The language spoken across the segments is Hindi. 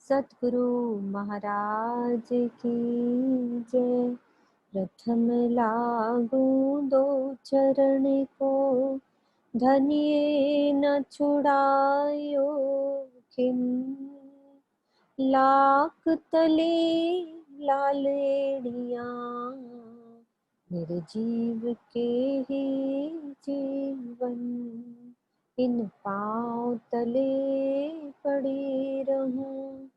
सतगुरु महाराज की जय। प्रथम लागू दो चरण को, धनिये न छुड़ायो किम। लाख तले लाल एड़िया, निर्जीव के ही जीवन। इन पाँव तले पड़ी रहूं,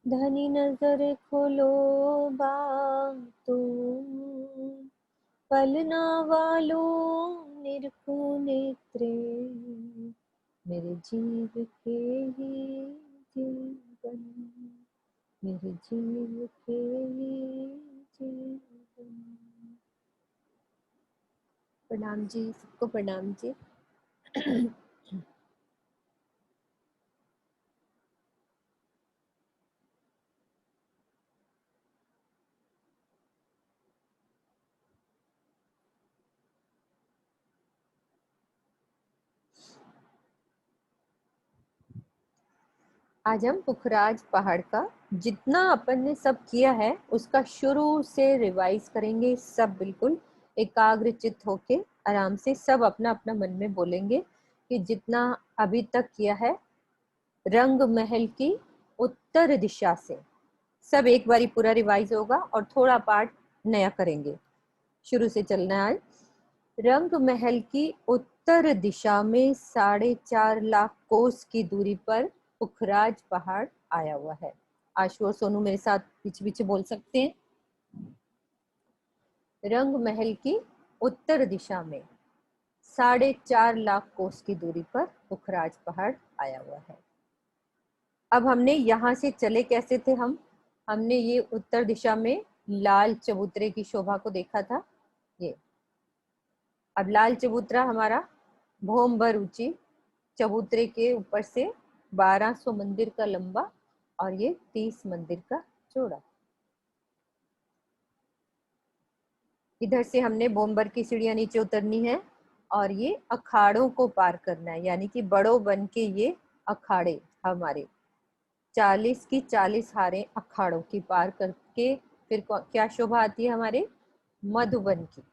धनी नजर खोलो बातू। पलना वालों निरखू नेत्रे, मेरे जीव के ही जीवन, मेरे जीव के ही जीवन। प्रणाम जी, सबको प्रणाम जी। आज हम पुखराज पहाड़ का जितना अपन ने सब किया है उसका शुरू से रिवाइज करेंगे। सब बिल्कुल एकाग्र चित्त होके आराम से सब अपना अपना मन में बोलेंगे कि जितना अभी तक किया है रंग महल की उत्तर दिशा से। सब एक बारी पूरा रिवाइज होगा और थोड़ा पार्ट नया करेंगे। शुरू से चलना है। रंग महल की उत्तर दिशा में 4.5 लाख कोस की दूरी पर पुखराज पहाड़ आया हुआ है। आशु और सोनू मेरे साथ पीछे पीछे बोल सकते हैं। रंग महल की उत्तर दिशा में 4.5 लाख कोस की दूरी पर पुखराज पहाड़ आया हुआ है। अब हमने यहाँ से चले कैसे थे हमने ये उत्तर दिशा में लाल चबूतरे की शोभा को देखा था। ये अब लाल चबूतरा हमारा भौम भर ऊंची, चबूतरे के ऊपर से 1200 मंदिर का लंबा और ये 30 मंदिर का चौड़ा। इधर से हमने बोम्बर की सीढ़ियां नीचे उतरनी है और ये अखाड़ों को पार करना है, यानी कि बड़ों बन के ये अखाड़े हमारे 40 की 40 हारें अखाड़ों की पार करके फिर क्या शोभा आती है हमारे मधुबन की।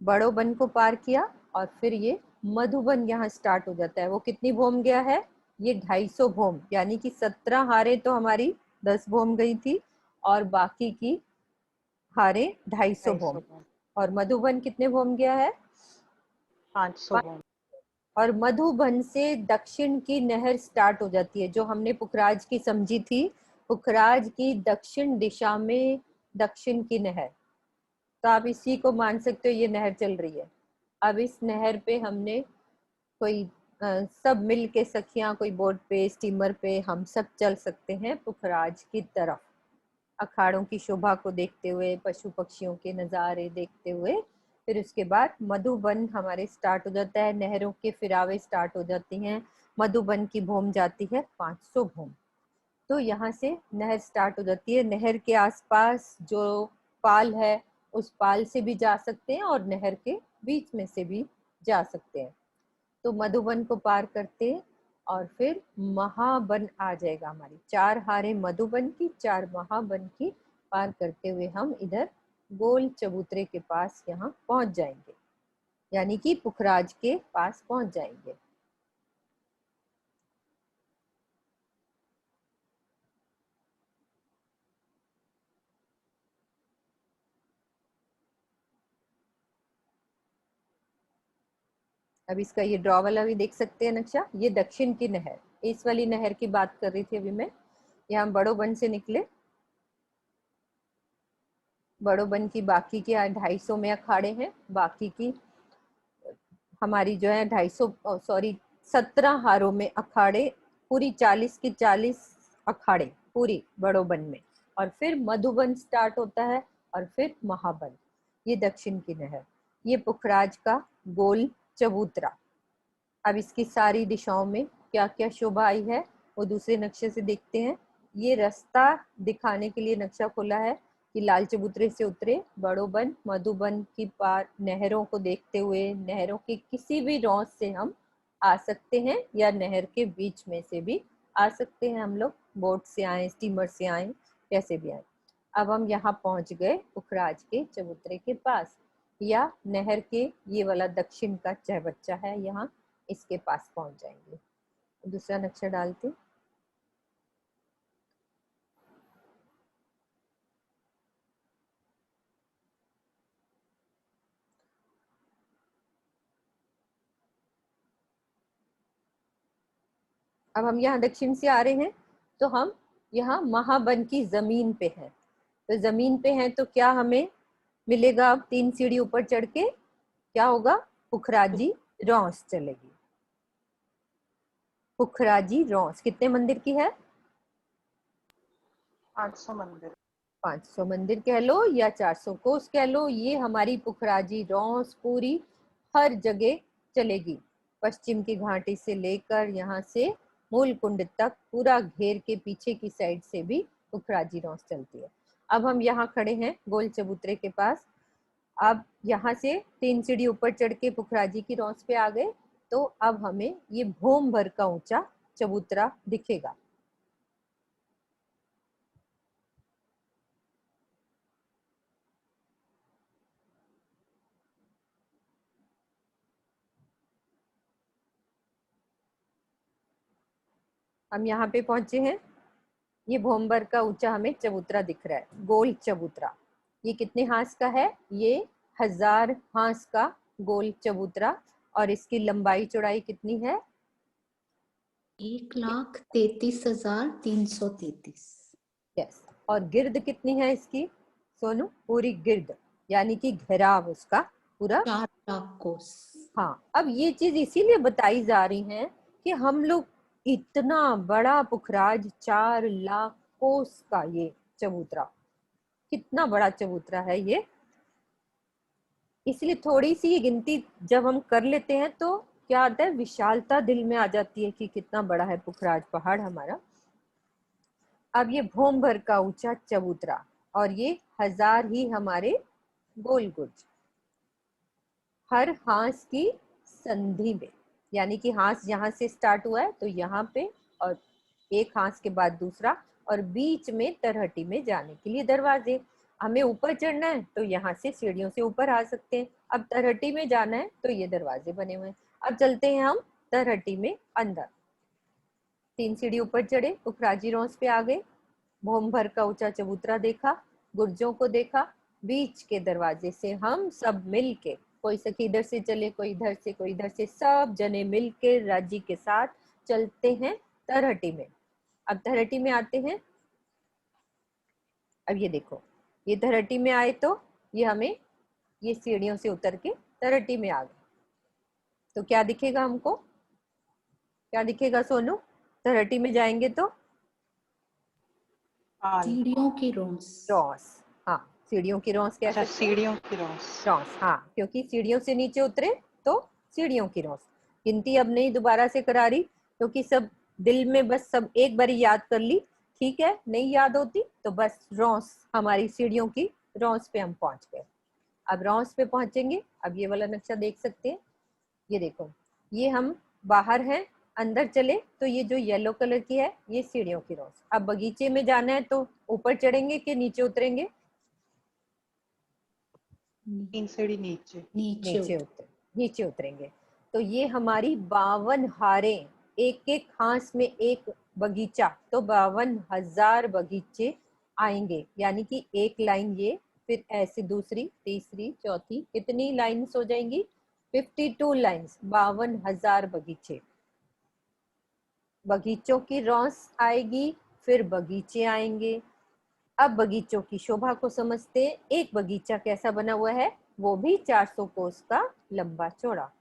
बड़ों बन को पार किया और फिर ये मधुबन यहाँ स्टार्ट हो जाता है। वो कितनी भोम गया है? ये 250 भोम, यानी कि 17 हारें तो हमारी 10 भोम गई थी और बाकी की हारें 250 भोम। और मधुबन कितने भोम गया है? 500 भोम। और मधुबन से दक्षिण की नहर स्टार्ट हो जाती है जो हमने पुखराज की समझी थी। पुखराज की दक्षिण दिशा में दक्षिण की नहर, तो आप इसी को मान सकते हो ये नहर चल रही है। अब इस नहर पे हमने कोई सब मिल के सखियां, कोई बोट पे स्टीमर पे हम सब चल सकते हैं पुखराज की तरफ, अखाड़ों की शोभा को देखते हुए, पशु पक्षियों के नजारे देखते हुए। फिर उसके बाद मधुबन हमारे स्टार्ट हो जाता है, नहरों के फिरावे स्टार्ट हो जाती हैं। मधुबन की भूम जाती है 500 भूम। तो यहाँ से नहर स्टार्ट हो जाती है। नहर के आसपास जो पाल है उस पाल से भी जा सकते हैं और नहर के बीच में से भी जा सकते हैं। तो मधुबन को पार करते हैं और फिर महाबन आ जाएगा। हमारी 4 हारें मधुबन की, 4 महाबन की पार करते हुए हम इधर गोल चबूतरे के पास यहाँ पहुंच जाएंगे, यानी कि पुखराज के पास पहुंच जाएंगे। अब इसका ये ड्रॉ वाला भी देख सकते हैं नक्शा। ये दक्षिण की नहर, इस वाली नहर की बात कर रही थी अभी मैं। यहाँ बड़ोबन से निकले, बड़ोबन की बाकी की 250 में अखाड़े हैं, बाकी की हमारी जो है 250 सॉरी 17 हारों में अखाड़े, पूरी 40 की 40 अखाड़े पूरी बड़ोबन में। और फिर मधुबन स्टार्ट होता है और फिर महाबन। ये दक्षिण की नहर, ये पुखराज का गोल चबूतरा। अब इसकी सारी दिशाओं में क्या क्या शोभा आई है वो दूसरे नक्शे से देखते हैं। ये रास्ता दिखाने के लिए नक्शा खोला है कि लाल चबूतरे से उतरे, बड़ोबन मधुबन की पार नहरों को देखते हुए, नहरों के किसी भी रौंद से हम आ सकते हैं या नहर के बीच में से भी आ सकते हैं हम लोग। बोट से आए, स्टीमर से आए, कैसे भी आए। अब हम यहाँ पहुंच गए पुखराज के चबूतरे के पास, या नहर के ये वाला दक्षिण का चहबच्चा है, यहाँ इसके पास पहुंच जाएंगे। दूसरा नक्शा डालते। अब हम यहाँ दक्षिण से आ रहे हैं, तो हम यहाँ महावन की जमीन पे हैं। तो जमीन पे हैं तो क्या हमें मिलेगा? अब 3 सीढ़ी ऊपर चढ़ के क्या होगा? पुखराजी रौस चलेगी। पुखराजी रौस कितने मंदिर की है? 800 मंदिर। 500 मंदिर कह लो या 400 कोस कह लो, ये हमारी पुखराजी रौस पूरी हर जगह चलेगी। पश्चिम की घाटी से लेकर यहाँ से मूल कुंड तक पूरा घेर के पीछे की साइड से भी पुखराजी रौस चलती है। अब हम यहाँ खड़े हैं गोल चबूतरे के पास। अब यहाँ से 3 सीढ़ी ऊपर चढ़ के पुखराजी की रौस पे आ गए, तो अब हमें ये भोम भर का ऊंचा चबूतरा दिखेगा। हम यहाँ पे पहुंचे हैं, ये भोमबर का ऊंचा हमें चबूतरा दिख रहा है, गोल चबूतरा। ये कितने हांस का है? ये 1000 हांस का गोल चबूतरा। और इसकी लंबाई चौड़ाई कितनी है? 1,33,333। यस। और गिर्द कितनी है इसकी सोनू? पूरी गिर्द, यानी कि घेराव उसका पूरा 4 लाख कोस। हाँ। अब ये चीज इसीलिए बताई जा रही है कि हम लोग इतना बड़ा पुखराज, 4 लाख कोस का ये चबूतरा, कितना बड़ा चबूतरा है ये। इसलिए थोड़ी सी ये गिनती जब हम कर लेते हैं तो क्या आता है? विशालता दिल में आ जाती है कि कितना बड़ा है पुखराज पहाड़ हमारा। अब ये भोम भर का ऊंचा चबूतरा, और ये 1000 ही हमारे गोल गुर्ज, हर हांस की संधि में, यानी कि हांस यहाँ से स्टार्ट हुआ है तो यहाँ पे, और एक हांस के बाद दूसरा, और बीच में तरहटी में जाने के लिए दरवाजे। हमें ऊपर चढ़ना है तो यहाँ से सीढ़ियों से ऊपर आ सकते हैं। अब तरहटी में जाना है तो ये दरवाजे बने हुए हैं। अब चलते हैं हम तरहटी में अंदर। 3 सीढ़ी ऊपर चढ़े, पुखराजी रौस पे आ गए, भोम भर का ऊंचा चबूतरा देखा, गुर्जों को देखा, बीच के दरवाजे से हम सब मिल के, कोई सखी इधर से चले, कोई इधर से, कोई इधर से, सब जने मिल के राजी के साथ चलते हैं तरहटी में। अब तरहटी में आते हैं। अब ये देखो, ये तरहटी में आए तो ये हमें ये सीढ़ियों से उतर के तरहटी में आ गए, तो क्या दिखेगा हमको? क्या दिखेगा सोनू तरहटी में जाएंगे तो? सीढ़ियों की रौस। रौस, हाँ, सीढ़ियों की रौस कह अच्छा, सकते हैं। सीढ़ियों की रौस। रौस, हाँ, क्योंकि सीढ़ियों से नीचे उतरे तो सीढ़ियों की रौस। गिनती अब नहीं दोबारा से करा रही, क्योंकि सब दिल में बस सब एक बार याद कर ली, ठीक है। नहीं याद होती तो बस रौस, हमारी सीढ़ियों की रौस पे हम पहुंच गए। अब रौस पे पहुंचेंगे। अब ये वाला नक्शा देख सकते हैं, ये देखो, ये हम बाहर हैं, अंदर चले तो ये जो येलो कलर की है ये सीढ़ियों की रौस। अब बगीचे में जाना है तो ऊपर चढ़ेंगे कि नीचे उतरेंगे? 3 सीढ़ी नीचे। नीचे उतरेंगे। तो ये हमारी 52 हारें, एक एक हांस में एक बगीचा, तो 52,000 बगीचे आएंगे। यानी कि एक लाइन ये, फिर ऐसे दूसरी, तीसरी, चौथी, कितनी लाइन्स हो जाएंगी? 52 लाइन्स, 52,000 बगीचे। बगीचों की रौस आएगी, फिर बगीचे आएंगे। अब बगीचों की शोभा को समझते हैं। एक बगीचा कैसा बना हुआ है? वो भी 400 कोस का लंबा चौड़ा।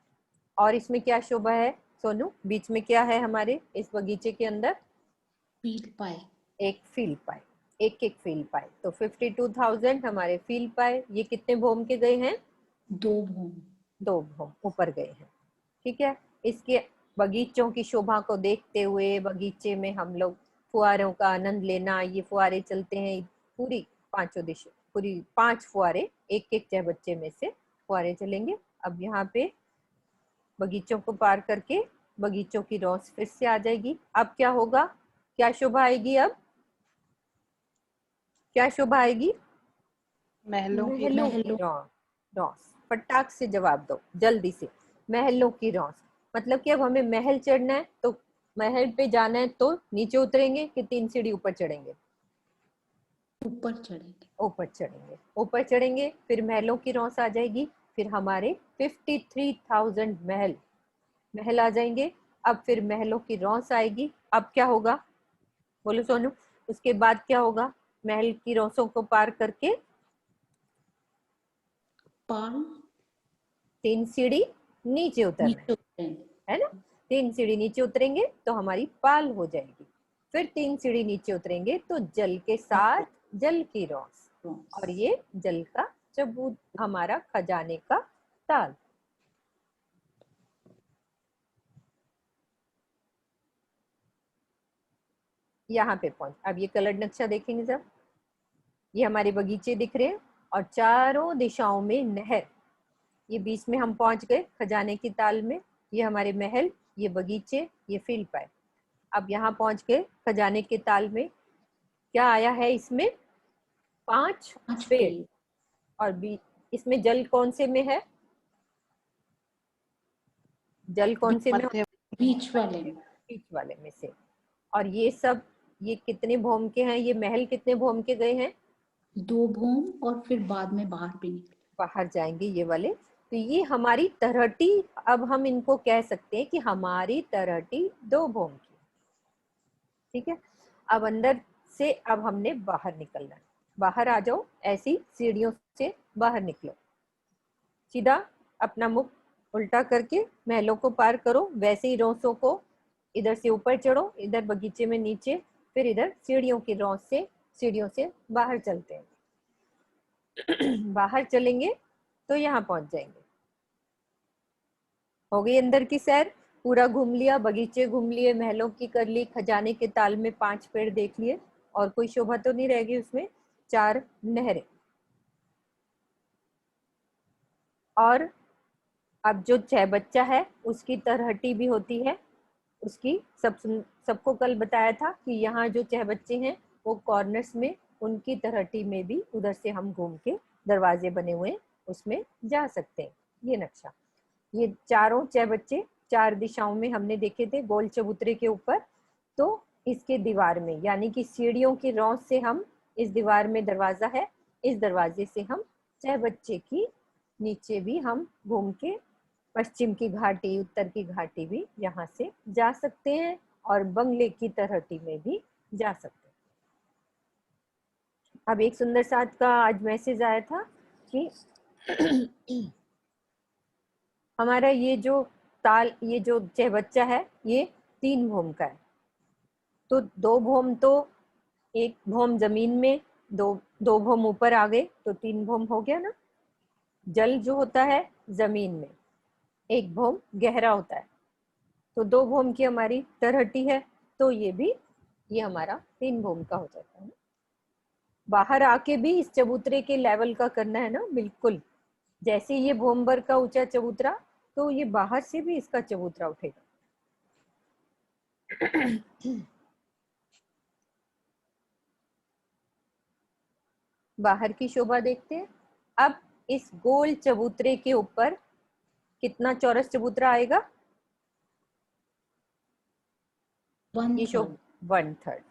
और इसमें क्या शोभा है सोनू? बीच में क्या है हमारे इस बगीचे के अंदर? फील्ड पाए। एक फील्ड पाए, एक एक फील्ड पाए। तो 52,000 हमारे फील्ड पाए। ये कितने भोम के गए हैं? 2 भोम। 2 भोम ऊपर गए हैं, ठीक है। इसके बगीचों की शोभा को देखते हुए बगीचे में हम लोग फुहारों का आनंद लेना, ये फुहारे चलते हैं पूरी 5 दिशा, पूरी 5 फुहारे, एक एक चहबच्चे में से फुहारे चलेंगे। अब यहाँ पे बगीचों को पार करके बगीचों की रौस फिर से आ जाएगी। अब क्या होगा? क्या शोभा आएगी अब? क्या शोभा आएगी? महलों की महलों की महलों रौस। फटाक से जवाब दो जल्दी से। महलों की रौस मतलब कि अब हमें महल चढ़ना है, तो महल पे जाना है तो नीचे उतरेंगे कि 3 सीढ़ी ऊपर चढ़ेंगे? ऊपर चढ़ेंगे। ऊपर चढ़ेंगे। ऊपर चढ़ेंगे फिर महलों की रौस आ जाएगी, फिर हमारे 53,000 महल महल आ जाएंगे। अब फिर महलों की रौस आएगी। अब क्या होगा बोलो सोनू? उसके बाद क्या होगा? महल की रौसों को पार करके पाल 3 सीढ़ी नीचे उतरना नीचे उतरेंगे। है ना? 3 सीढ़ी नीचे उतरेंगे तो हमारी पाल हो जाएगी। फिर 3 सीढ़ी नीचे उतरेंगे तो जल के साथ जल की रौस, और ये जल का चबूत, हमारा खजाने का ताल। यहाँ पे पहुंच। अब ये कलर नक्शा देखेंगे जब, ये हमारे बगीचे दिख रहे हैं और चारों दिशाओं में नहर। ये बीच में हम पहुंच गए खजाने की ताल में। ये हमारे महल, ये बगीचे, ये फील्ड पाए। अब यहाँ पहुंच गए खजाने के ताल में। क्या आया है इसमें? 5 5 पेड़। पेड़। और इसमें जल कौन से में है? जल कौन से में? मध्य बीच वाले में। बीच वाले में से। और ये सब, ये कितने भौम के हैं? ये महल कितने भौम के गए हैं? 2 भौम और फिर बाद में बाहर भी निकले। बाहर जाएंगे ये वाले। तो ये हमारी तरहटी, अब हम इनको कह सकते हैं कि हमारी तरहटी 2 भौम की। ठीक है। अब अंदर से अब हमने बाहर निकलना है। बाहर आ जाओ, ऐसी सीढ़ियों से बाहर निकलो। सीधा अपना मुख उल्टा करके महलों को पार करो, वैसे ही रौसों को इधर से ऊपर चढ़ो, इधर बगीचे में नीचे, फिर इधर सीढ़ियों की रौस से, सीढ़ियों से बाहर चलते हैं। बाहर चलेंगे तो यहाँ पहुंच जाएंगे। हो गई अंदर की सैर, पूरा घूम लिया, बगीचे घूम लिए, महलों की कर ली, खजाने के ताल में 5 पेड़ देख लिए, और कोई शोभा तो नहीं रहेगी उसमें। 4 नहरें। और अब जो 6 बच्चा है उसकी तरहटी भी होती है उसकी। सबको कल बताया था कि यहाँ जो 6 बच्चे हैं वो कॉर्नर्स में, उनकी तरहटी में भी उधर से हम घूम के दरवाजे बने हुए उसमें जा सकते हैं। ये नक्शा, ये चारों 6 बच्चे 4 दिशाओं में हमने देखे थे गोल चबूतरे के ऊपर। तो इसके दीवार में, यानी कि सीढ़ियों की रौस से हम, इस दीवार में दरवाजा है, इस दरवाजे से हम 6 बच्चे की नीचे भी हम घूम के पश्चिम की घाटी, उत्तर की घाटी भी यहाँ से जा सकते हैं, और बंगले की तरहटी में भी जा सकते हैं। अब एक सुंदर साथ का आज मैसेज आया था कि हमारा ये जो ताल, ये जो 6 बच्चा है, ये 3 भौम का है। तो 2 भौम तो, एक भौम जमीन में, दो भौम ऊपर आ गए, तो 3 भौम हो गया ना। जल जो होता है जमीन में, 1 भौम गहरा होता है, तो 2 भौम की हमारी तरहटी है, तो ये भी, ये हमारा 3 भौम का हो जाता है। बाहर आके भी इस चबूतरे के लेवल का करना है ना, बिल्कुल जैसे ये भौम भर का ऊंचा चबूतरा, तो ये बाहर से भी इसका चबूतरा उठेगा। बाहर की शोभा देखते हैं। अब इस गोल चबूतरे के ऊपर कितना चौरस चबूतरा आएगा? 1/3। 1/3।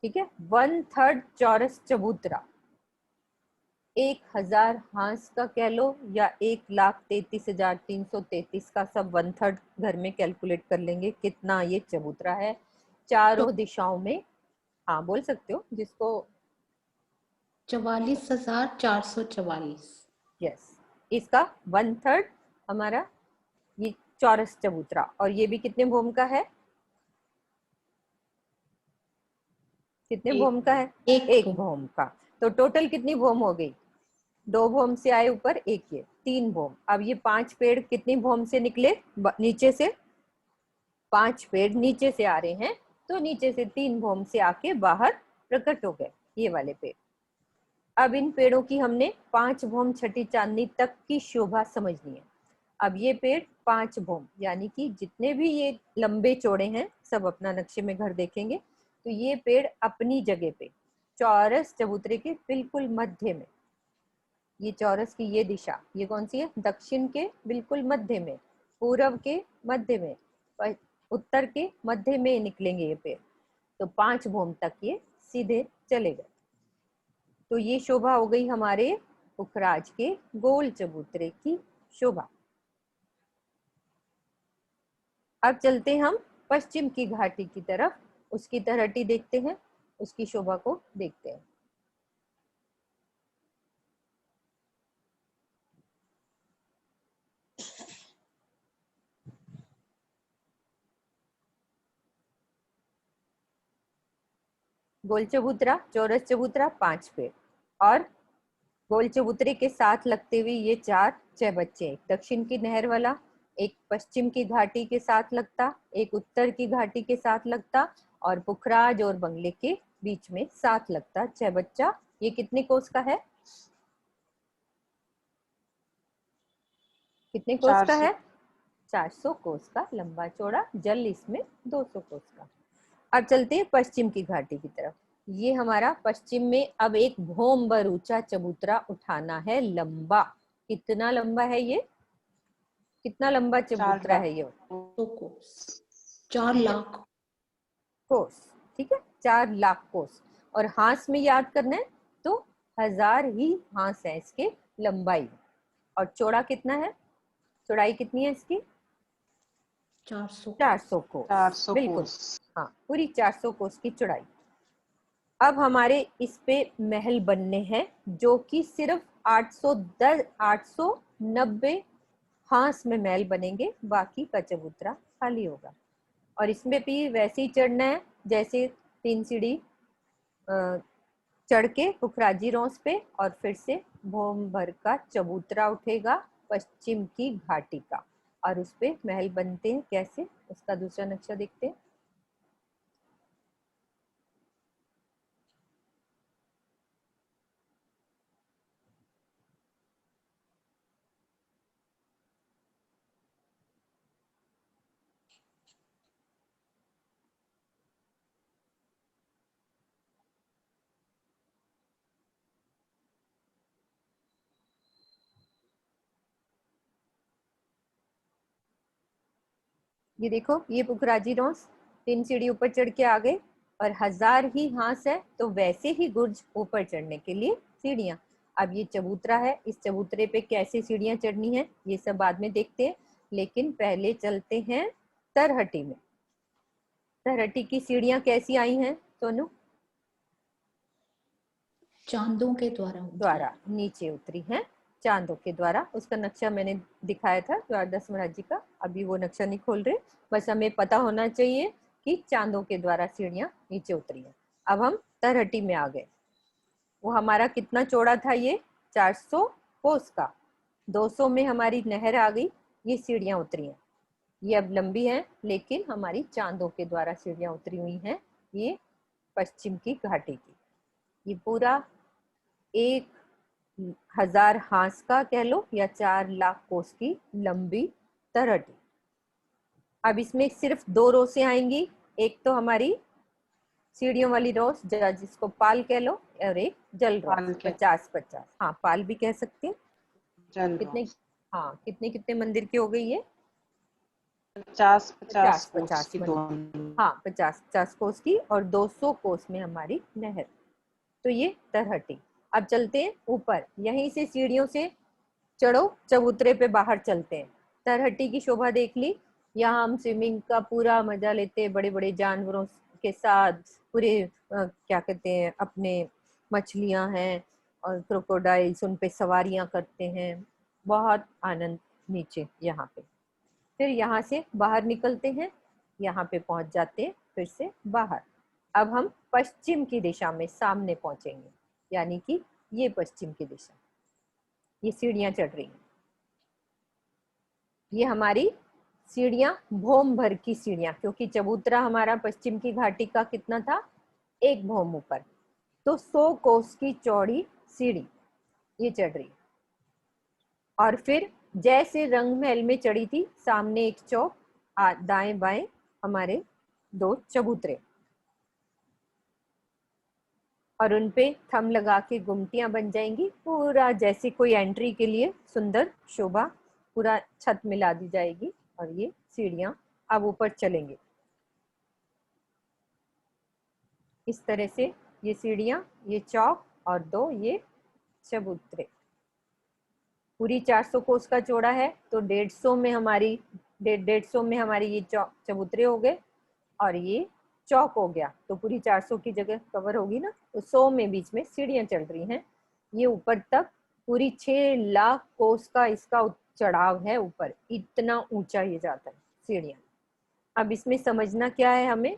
ठीक है, 1/3 चौरस चबूतरा। 1000 हांस का कह लो, या 1,33,333 का, सब 1/3 घर में कैलकुलेट कर लेंगे कितना ये चबूतरा है चारों दिशाओं में। हाँ बोल सकते हो जिसको। 44,444। यस, इसका 1/3 हमारा ये चौरस चबूतरा। और ये भी कितने भूम का है? कितने भूम का है? एक भूम का। तो टोटल कितनी भूम हो गई? 2 भूम से आए ऊपर, एक ये 3 भूम। अब ये 5 पेड़ कितनी भूम से निकले? नीचे से 5 पेड़ नीचे से आ रहे हैं, तो नीचे से 3 भूम से आके बाहर प्रकट हो गए ये वाले पेड़। अब इन पेड़ों की हमने 5 भूम छठी चांदनी तक की शोभा समझनी है। अब ये पेड़ 5 भूम, यानी कि जितने भी ये लंबे चौड़े हैं, सब अपना नक्शे में घर देखेंगे, तो ये पेड़ अपनी जगह पे चौरस चबूतरे के बिल्कुल मध्य में, ये चौरस की ये दिशा, ये कौन सी है, दक्षिण के बिल्कुल मध्य में, पूर्व के मध्य में, उत्तर के मध्य में निकलेंगे ये पेड़। तो 5 भोम तक ये सीधे चले गए। तो ये शोभा हो गई हमारे पुखराज के गोल चबूतरे की शोभा। अब चलते हम पश्चिम की घाटी की तरफ, उसकी तलहटी देखते हैं, उसकी शोभा को देखते हैं। गोल चबूतरा, चौरस चबूतरा, 5 पेड़, और गोल चबूतरे के साथ लगते हुए ये 6 बच्चे, एक दक्षिण की नहर वाला, एक पश्चिम की घाटी के साथ लगता, एक उत्तर की घाटी के साथ लगता, और पुखराज और बंगले के बीच में साथ लगता 6 बच्चा। ये कितने कोस का है, कितने कोस का 400 है, 400 कोस का लंबा चौड़ा, जल इसमें 200 कोस का। अब चलते हैं पश्चिम की घाटी की तरफ। ये हमारा पश्चिम में अब एक भौम भर ऊंचा चबूतरा उठाना है, लंबा। कितना लंबा है ये, कितना लंबा 4 चबूतरा लाख है ये, तो कोस 4 लाख कोस, ठीक है, 4 लाख कोस। और हांस में याद करना है तो 1000 ही हांस है इसके लंबाई। और चौड़ा कितना है, चौड़ाई कितनी है इसकी, 400 400 कोस, 400 बिल्कुल, कोस। हाँ पूरी 400 कोस की चौड़ाई। अब हमारे इस पे महल बनने हैं, जो कि सिर्फ 810 890 हांस में महल बनेंगे, बाकी का चबूतरा खाली होगा। और इसमें भी वैसे ही चढ़ना है जैसे 3 सीढ़ी चढ़ के पुखराजी रोस पे, और फिर से भोम भर का चबूतरा उठेगा पश्चिम की घाटी का, और उस पे महल बनते हैं। कैसे, उसका दूसरा नक्शा देखते हैं। ये देखो, ये पुखराजी रोस, 3 सीढ़ी ऊपर चढ़ के आ गए, और 1000 ही हांस है, तो वैसे ही गुर्ज ऊपर चढ़ने के लिए सीढ़ियां। अब ये चबूतरा है, इस चबूतरे पे कैसे सीढ़ियां चढ़नी है ये सब बाद में देखते हैं, लेकिन पहले चलते हैं तरहटी में। तरहटी की सीढ़ियां कैसी आई हैं सोनू, चांदों के द्वारा उतरी। द्वारा नीचे उतरी हैं, चांदों के द्वारा। उसका नक्शा मैंने दिखाया था द्वारदास महाराज जी का, अभी वो नक्शा नहीं खोल रहे, बस हमें पता होना चाहिए कि चांदों के द्वारा सीढ़ियां नीचे उतरी है। अब हम तरहटी में आ गए। वो हमारा कितना चौड़ा था, ये 400 कोस का, 200 में हमारी नहर आ गई, ये सीढ़ियां उतरी हैं। ये अब लंबी है, लेकिन हमारी चांदों के द्वारा सीढ़ियां उतरी हुई हैं, ये पश्चिम की घाटी की। ये पूरा 1000 हांस का कह लो, या 4 लाख कोस की लंबी तरहटी। अब इसमें सिर्फ 2 रोसें आएंगी, एक तो हमारी सीढ़ियों वाली रोस जिसको पाल कह लो, और एक जल रोस, पाल के 50-50, हाँ पाल भी कह सकते हैं। जल कितने, रोस हाँ कितने कितने मंदिर की हो गई ये, 50 50 50 कोस 50 की मंदिर, दोनों। हाँ 50-50 कोस की, और 200 कोस में हमारी नहर। तो ये तरहटी। अब चलते हैं ऊपर, यहीं से सीढ़ियों से चढ़ो, चबूतरे पे बाहर चलते हैं। तरहटी की शोभा देख ली, यहाँ हम स्विमिंग का पूरा मजा लेते हैं, बड़े बड़े जानवरों के साथ, पूरे क्या कहते हैं अपने, मछलियां हैं और क्रोकोडाइल्स, उन पे सवारियां करते हैं, बहुत आनंद नीचे यहाँ पे। फिर यहाँ से बाहर निकलते हैं, यहाँ पे पहुंच जाते हैं फिर से बाहर। अब हम पश्चिम की दिशा में सामने पहुंचेंगे, यानी कि ये पश्चिम की दिशा, ये सीढ़ियां चढ़ रही हैं, ये हमारी सीढ़ियां भौम भर की सीढ़ियां, क्योंकि चबूतरा हमारा पश्चिम की घाटी का कितना था, 1 भौम ऊपर, तो 100 कोस की चौड़ी सीढ़ी ये चढ़ रही। और फिर जैसे रंग महल में चढ़ी थी, सामने एक चौक, दाएं बाएं हमारे 2 चबूतरे, और उनपे थम लगा के गुमटियां बन जाएंगी, पूरा जैसे कोई एंट्री के लिए सुंदर शोभा पूरा छत मिला दी जाएगी। और ये सीढ़ियां अब ऊपर चलेंगे इस तरह से, ये सीढ़ियां, ये चौक और दो ये चबूतरे। पूरी 400 कोस का चौड़ा है तो 150 में हमारी 150 में हमारी ये चबूतरे हो गए और ये चौक हो गया, तो पूरी 400 की जगह कवर होगी ना। तो 100 में बीच में सीढ़ियां चल रही हैं, ये ऊपर तक पूरी 6 लाख कोस का इसका चढ़ाव है ऊपर, इतना ऊंचा ये जाता है सीढ़ियां। अब इसमें समझना क्या है हमें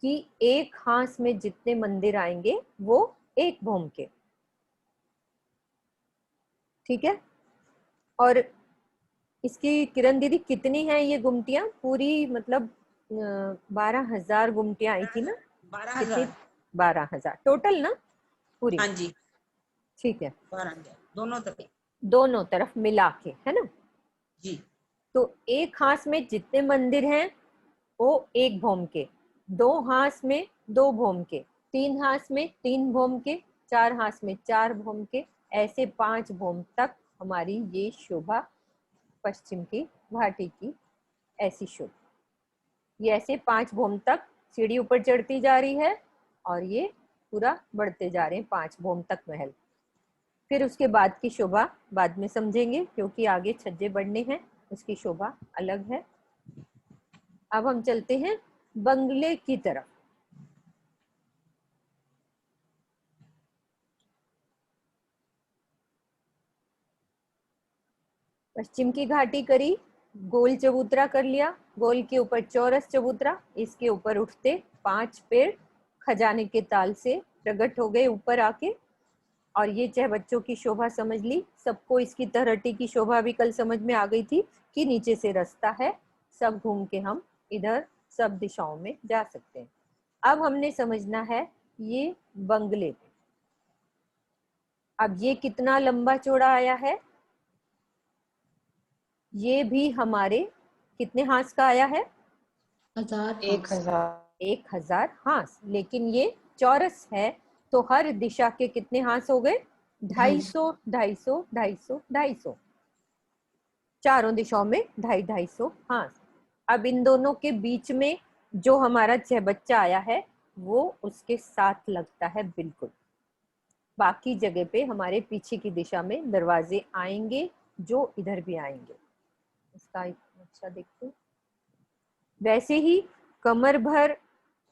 कि एक हांस में जितने मंदिर आएंगे वो एक भौम के, ठीक है। और इसकी किरण दीदी कितनी है ये गुमटियां, पूरी मतलब 12,000 गुमटियां आई थी ना, 12,000। 12,000 टोटल ना पूरी, हाँ जी, ठीक है, 12,000 दोनों तरफ दोनों तरफ मिला के, है ना। जी। तो एक हांस में जितने मंदिर हैं वो एक भौम के, 2 हांस में 2 भौम के, 3 हांस में 3 भौम के, 4 हांस में 4 भौम के, ऐसे 5 भौम तक हमारी ये शोभा पश्चिम की घाटी की ऐसी शोभा, ये ऐसे 5 भौम तक सीढ़ी ऊपर चढ़ती जा रही है और ये पूरा बढ़ते जा रहे हैं 5 भौम तक महल। फिर उसके बाद की शोभा बाद में समझेंगे क्योंकि आगे छज्जे बढ़ने हैं, उसकी शोभा अलग है। अब हम चलते हैं बंगले की तरफ। पश्चिम की घाटी करी, गोल चबूतरा कर लिया, गोल के ऊपर चौरस चबूतरा, इसके ऊपर उठते 5 पेड़ खजाने के ताल से प्रकट हो गए ऊपर आके। और ये चाहे बच्चों की शोभा समझ ली, सबको इसकी तरहटी की शोभा भी कल समझ में आ गई थी कि नीचे से रास्ता है, सब घूम के हम इधर सब दिशाओं में जा सकते हैं। अब हमने समझना है ये बंगले, अब ये कितना लंबा चौड़ा आया है, ये भी हमारे कितने हांस का आया है, 1000 1,000। 1,000 हांस, लेकिन ये चौरस है तो हर दिशा के कितने हांस हो गए, 250, 250, 250, 250, चारों दिशाओं में 250 हांस। अब इन दोनों के बीच में जो हमारा बच्चा आया है वो उसके साथ लगता है बिल्कुल, बाकी जगह पे हमारे पीछे की दिशा में दरवाजे आएंगे जो इधर भी आएंगे। इसका अच्छा देखते हैं। वैसे ही कमर भर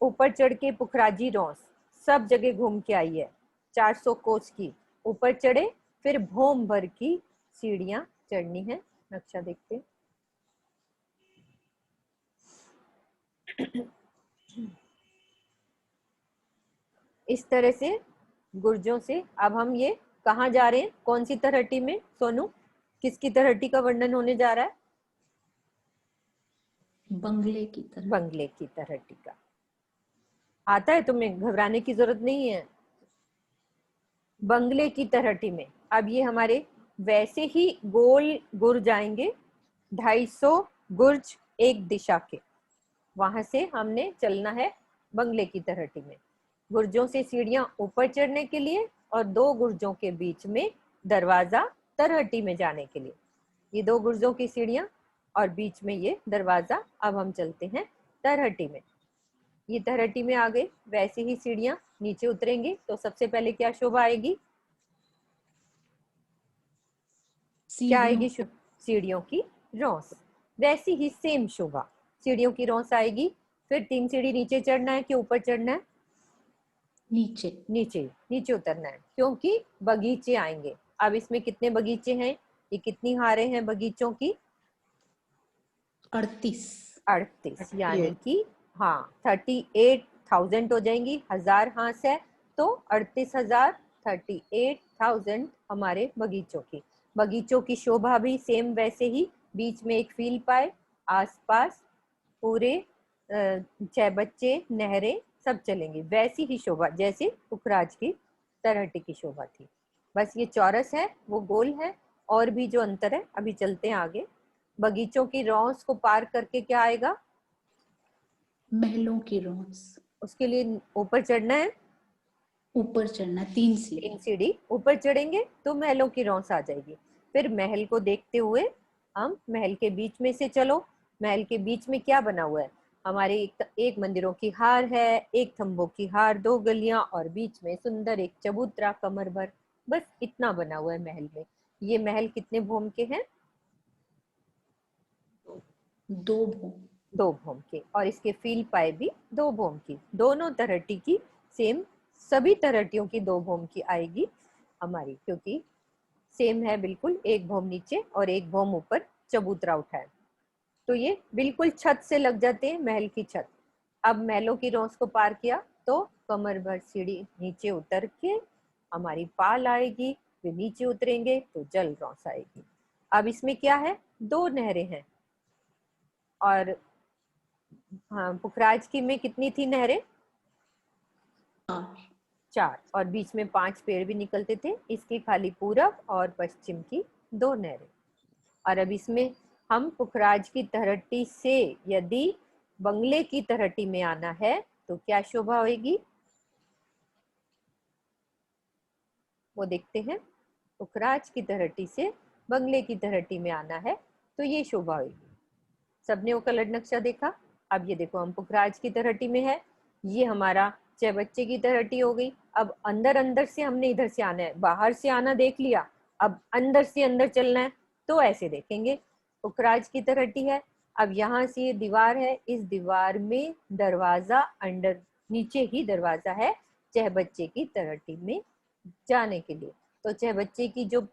ऊपर चढ़ के पुखराजी रौस सब जगह घूम के आई है, 400 कोस की ऊपर चढ़े, फिर भोम भर की सीढ़ियां चढ़नी है। नक्शा देखते हैं। इस तरह से गुर्जों से अब हम ये कहाँ जा रहे हैं, कौन सी तरहटी में सोनू, किसकी तरहटी का वर्णन होने जा रहा है, बंगले की तरह। बंगले की तरहटी का। आता है तुम्हें, घबराने की जरूरत नहीं है। बंगले की तरहटी में अब ये हमारे वैसे ही गोल गुर्ज आएंगे, 250 गुर्ज एक दिशा के, वहां से हमने चलना है बंगले की तरहटी में। गुर्जों से सीढ़ियां ऊपर चढ़ने के लिए और 2 गुर्जों के बीच में दरवाजा तरहटी में जाने के लिए, ये 2 गुर्जों की सीढ़ियां और बीच में ये दरवाजा। अब हम चलते हैं तरहटी में, ये तरहटी में आ गए, वैसे ही सीढ़ियां नीचे उतरेंगे तो सबसे पहले क्या शोभा आएगी, क्या आएगी, सीढ़ियों की रौस। वैसी ही सेम शोभा, सीढ़ियों की रौस आएगी। फिर 3 सीढ़ी नीचे चढ़ना है कि ऊपर चढ़ना है, नीचे नीचे, नीचे उतरना है क्योंकि बगीचे आएंगे। अब इसमें कितने बगीचे हैं, ये कितनी हारें हैं बगीचों की, 38 38, यानी कि हाँ 38,000 हो जाएंगी, 1000 हांस है तो 38,000, 38,000 हमारे बगीचों की। बगीचों की शोभा भी सेम वैसे ही, बीच में एक फील पाए, आसपास पूरे बच्चे नहरें सब चलेंगे, वैसी ही शोभा जैसे पुखराज की तरहटी की शोभा थी। बस ये चौरस है, वो गोल है, और भी जो अंतर है अभी चलते हैं आगे। बगीचों की रौस को पार करके क्या आएगा, महलों की रौस, उसके लिए ऊपर चढ़ना है, ऊपर चढ़ना, 3 सीढ़ी। 3 सीढ़ी ऊपर चढ़ेंगे तो महलों की रौंस आ जाएगी। फिर महल को देखते हुए हम महल के बीच में से चलो। महल के बीच में क्या बना हुआ है? हमारे एक मंदिरों की हार है, एक थंबों की हार, 2 गलियां और बीच में सुंदर एक चबूतरा कमर भर। बस इतना बना हुआ है महल में। ये महल कितने भौम के हैं? 2 भौम। 2 भौम के। और इसके फील पाए भी 2 भौम की। दोनों तरहटी की सेम, सभी तरहटियों की 2 भौम की आएगी हमारी, क्योंकि सेम है बिल्कुल। 1 भौम नीचे और 1 भौम ऊपर चबूतरा उठाए, तो ये बिल्कुल छत से लग जाते हैं, महल की छत। अब महलों की रौंस को पार किया तो कमर भर सीढ़ी नीचे उतर के हमारी पाल आएगी। फिर नीचे उतरेंगे तो जल रौंस आएगी। अब इसमें क्या है? 2 नहरें हैं। और हाँ, पुखराज की में कितनी थी नहरें? 4। और बीच में 5 पेड़ भी निकलते थे। इसकी खाली पूरब और पश्चिम की 2 नहरें। और अब इसमें हम पुखराज की तहरटी से यदि बंगले की तहरटी में आना है तो क्या शोभा होगी, वो देखते हैं। पुखराज की तहरटी से बंगले की तहरटी में आना है तो ये शोभा होगी। सबने वो कलर नक्शा देखा? अब ये देखो, हम पुखराज की तहरटी में है। ये हमारा चौबच्चे की तहरटी हो गई। अब अंदर अंदर से हमने इधर से आना है। बाहर से आना देख लिया, अब अंदर से अंदर चलना है तो ऐसे देखेंगे। पुखराज की तहरटी है। अब यहाँ से ये दीवार है, इस दीवार में दरवाजा अंदर, नीचे ही दरवाजा है चहबच्चे की तहरटी में जाने के लिए। तो चहबच्चे की जो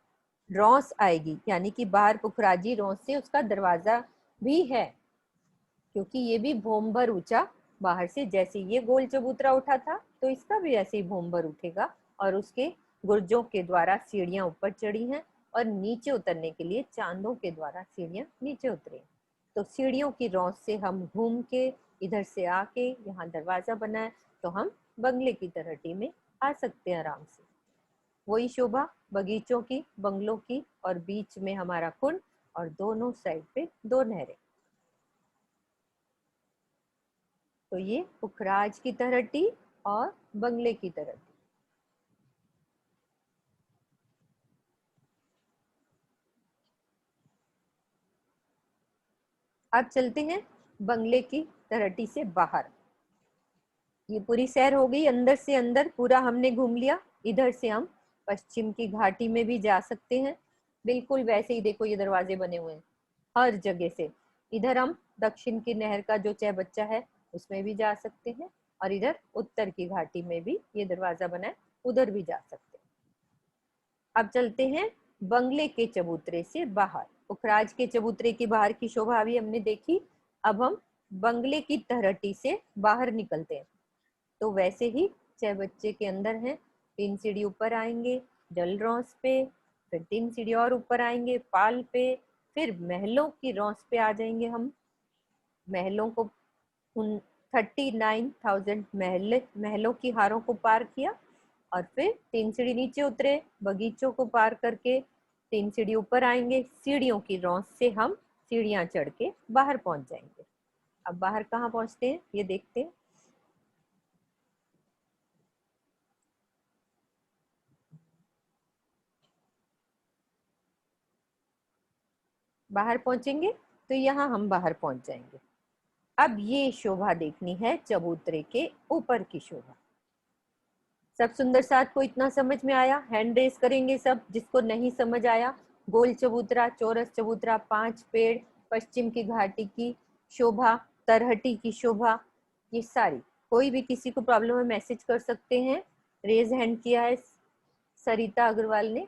रौंस आएगी, यानी कि बाहर पुखराजी रौंस से उसका दरवाजा भी है, क्योंकि ये भी भौम भर ऊंचा बाहर से। जैसे ये गोल चबूतरा उठा था तो इसका भी ऐसे ही भौम भर उठेगा। और उसके गुर्जों के द्वारा सीढ़ियां ऊपर चढ़ी हैं और नीचे उतरने के लिए चांदों के द्वारा सीढ़ियां नीचे उतरी। तो सीढ़ियों की रौंस से हम घूम के इधर से आके यहाँ दरवाजा बना है तो हम बंगले की तहरटी में आ सकते हैं आराम से। वही शोभा बगीचों की, बंगलों की, और बीच में हमारा कुंड और दोनों साइड पे 2 नहरें। तो ये पुखराज की तहरटी और बंगले की तहरटी। अब चलते हैं बंगले की तहरटी से बाहर। ये पूरी सैर हो गई, अंदर से अंदर पूरा हमने घूम लिया। इधर से हम पश्चिम की घाटी में भी जा सकते हैं। बिल्कुल वैसे ही देखो, ये दरवाजे बने हुए हैं हर जगह से। इधर हम दक्षिण की नहर का जो चहबच्चा है उसमें भी जा सकते हैं, और इधर उत्तर की घाटी में भी ये दरवाजा बना है, उधर भी जा सकते हैं। अब चलते हैं बंगले के चबूतरे से बाहर। पुखराज के चबूतरे की बाहर की शोभा अभी हमने देखी। अब हम बंगले की तहरटी से बाहर निकलते हैं। तो वैसे ही चहबच्चे के अंदर हैं, 3 सीढ़ी ऊपर आएंगे जल रौंस पे, फिर 3 सीढ़ी और ऊपर आएंगे पाल पे, फिर महलों की रौंस पे आ जाएंगे हम। महलों को, उन 39,000 महलों की हारों को पार किया, और फिर 3 सीढ़ी नीचे उतरे, बगीचों को पार करके 3 सीढ़ी ऊपर आएंगे। सीढ़ियों की रौंस से हम सीढ़ियां चढ़ के बाहर पहुंच जाएंगे। अब बाहर कहाँ पहुंचते हैं ये देखते हैं। बाहर पहुंचेंगे तो यहाँ हम बाहर पहुंच जाएंगे। अब ये शोभा देखनी है चबूतरे के ऊपर की शोभा। सब सुंदर साथ को इतना समझ में आया? हैंड रेस करेंगे सब, जिसको नहीं समझ आया। गोल चबूतरा, चौरस चबूतरा, 5 पेड़, पश्चिम की घाटी की शोभा, तरहटी की शोभा, ये सारी। कोई भी किसी को प्रॉब्लम है मैसेज कर सकते हैं। रेज हैंड किया है सरिता अग्रवाल ने,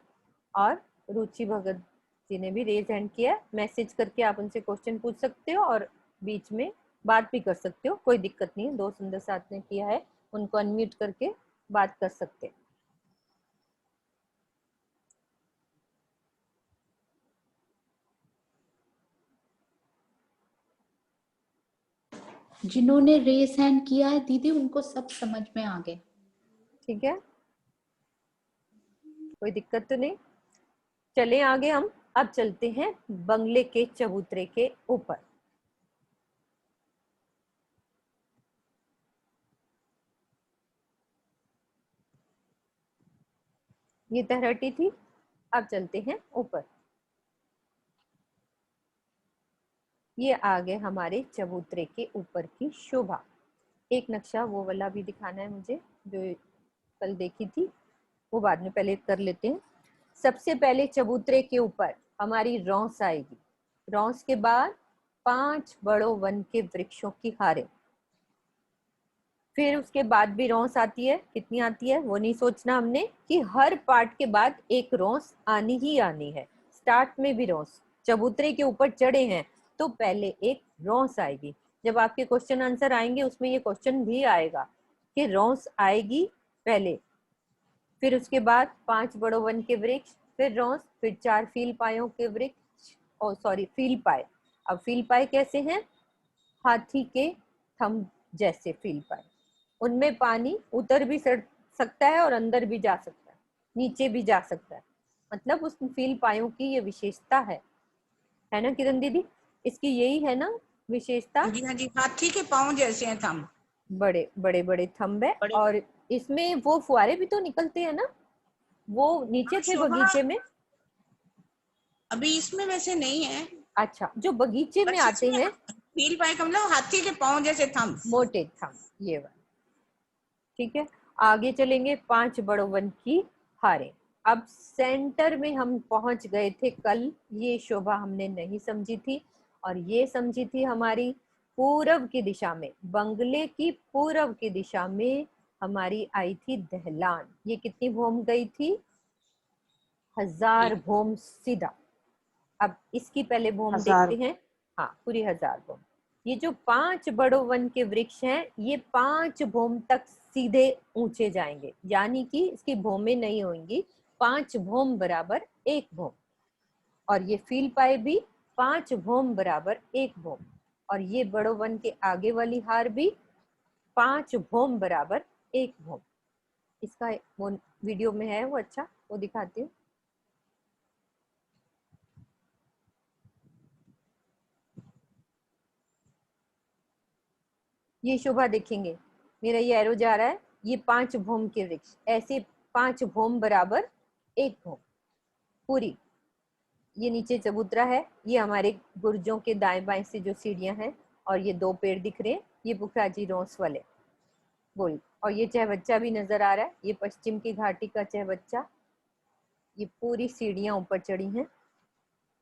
और रुचि भगत जी ने भी रेज हैंड किया है। मैसेज करके आप उनसे क्वेश्चन पूछ सकते हो और बीच में बात भी कर सकते हो, कोई दिक्कत नहीं है। 2 सुंदर साथ ने किया है, उनको अनम्यूट करके बात कर सकते हैं। जिन्होंने रेस हैंड किया है दीदी, उनको सब समझ में आ गए। ठीक है, कोई दिक्कत तो नहीं। चले आगे हम। अब चलते हैं बंगले के चबूतरे के ऊपर। ये तहरटी थी। अब चलते हैं ऊपर। ये आ गए हमारे चबूतरे के ऊपर की शोभा। एक नक्शा वो वाला भी दिखाना है मुझे जो कल देखी थी, वो बाद में पहले कर लेते हैं। सबसे पहले चबूतरे के ऊपर हमारी रौंस आएगी। रौंस के बाद 5 बड़ों वन के वृक्षों की हारें। फिर उसके बाद भी रौंस आती है। कितनी आती है वो नहीं सोचना हमने, कि हर पार्ट के बाद एक रौंस आनी ही आनी है। स्टार्ट में भी रौंस, चबूतरे के ऊपर चढ़े हैं तो पहले एक रौंस आएगी। जब आपके क्वेश्चन आंसर आएंगे उसमें ये क्वेश्चन भी आएगा कि रौंस आएगी पहले, फिर उसके बाद 5 बड़ों वन के वृक्ष, फिर रौंस, फिर 4 फील पायों के वृक्ष, और सॉरी फील पाए। अब फील पाए कैसे हैं? हाथी के थंब जैसे फील पाए। उनमें पानी उतर भी सकता है और अंदर भी जा सकता है, नीचे भी जा सकता है। मतलब उस फील पायों की ये विशेषता है ना किरण दीदी? इसकी यही है ना विशेषता? हाँ जी, हाँ जी, हाथी के पाँव जैसे हैं थंब। बड़े बड़े बड़े थंब है। बड़े और इसमें वो फुहारे भी तो निकलते हैं ना, वो नीचे थे शोभा बगीचे में। अभी इसमें वैसे नहीं है, अच्छा, जो बगीचे में बस आते इसमें हैं फील पाए का मतलब हाथी के पाँव जैसे थंब। मोटे थंब, ये वाला। ठीक है, आगे चलेंगे। 5 बड़ों वन की हारें। अब सेंटर में हम पहुंच गए थे कल। ये शोभा हमने नहीं समझी थी, और ये समझी थी हमारी पूरब की दिशा में, बंगले की पूरब की दिशा में हमारी आई थी दहलान। ये कितनी भूम गई थी? 1000 भूम सीधा। अब इसकी पहले भूम 1000। देखते हैं। हाँ, पूरी 1000 भूम। ये जो 5 बड़ों वन के वृक्ष हैं, ये 5 भूम तक सीधे ऊंचे जाएंगे, यानी कि इसकी भूमें नहीं होंगी। 5 भूम बराबर 1 भूम। और ये फील पाए भी 5 भूम बराबर 1 भूम। और ये बड़ों वन के आगे वाली हार भी 5 भूम बराबर 1 भूम। इसका वो वीडियो में है, वो अच्छा, वो दिखाती हूँ। ये शोभा देखेंगे, मेरा ये एरो जा रहा है, ये 5 भूम के वृक्ष, ऐसे 5 भूम बराबर 1 भूम पूरी। ये नीचे चबूतरा है, ये हमारे गुर्जों के दाएं बाएं से जो सीढ़ियां हैं, और ये 2 पेड़ दिख रहे हैं, ये पुखराजी रोंस वाले बोल। और ये चहबच्चा भी नजर आ रहा है, ये पश्चिम की घाटी का चहबच्चा। ये पूरी सीढ़ियां ऊपर चढ़ी हैं।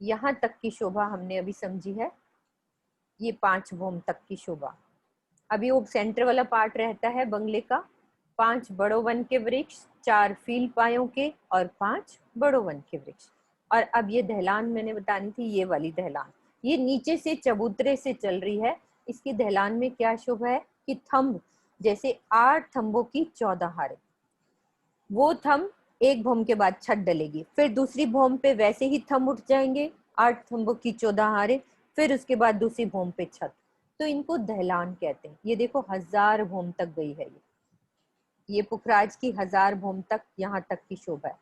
यहाँ तक की शोभा हमने अभी समझी है, ये 5 भूम तक की शोभा। अभी वो सेंटर वाला पार्ट रहता है बंगले का। 5 बड़ों वन के वृक्ष, 4 फील पायों के, और 5 बड़ों वन के वृक्ष। और अब ये दहलान मैंने बतानी थी, ये वाली दहलान, ये नीचे से चबूतरे से चल रही है। इसकी दहलान में क्या शोभा है कि थंब जैसे 8 थंबों की 14 हारें। वो थंब एक भूम के बाद छत डलेगी, फिर दूसरी भूम पे वैसे ही थंब उठ जाएंगे, 8 थंबों की 14 हारें, फिर उसके बाद दूसरी भूम पे छत। तो इनको दहलान कहते हैं। ये देखो 1000 भूम तक गई है ये पुखराज की 1000 भूम तक, यहाँ तक की शोभा है।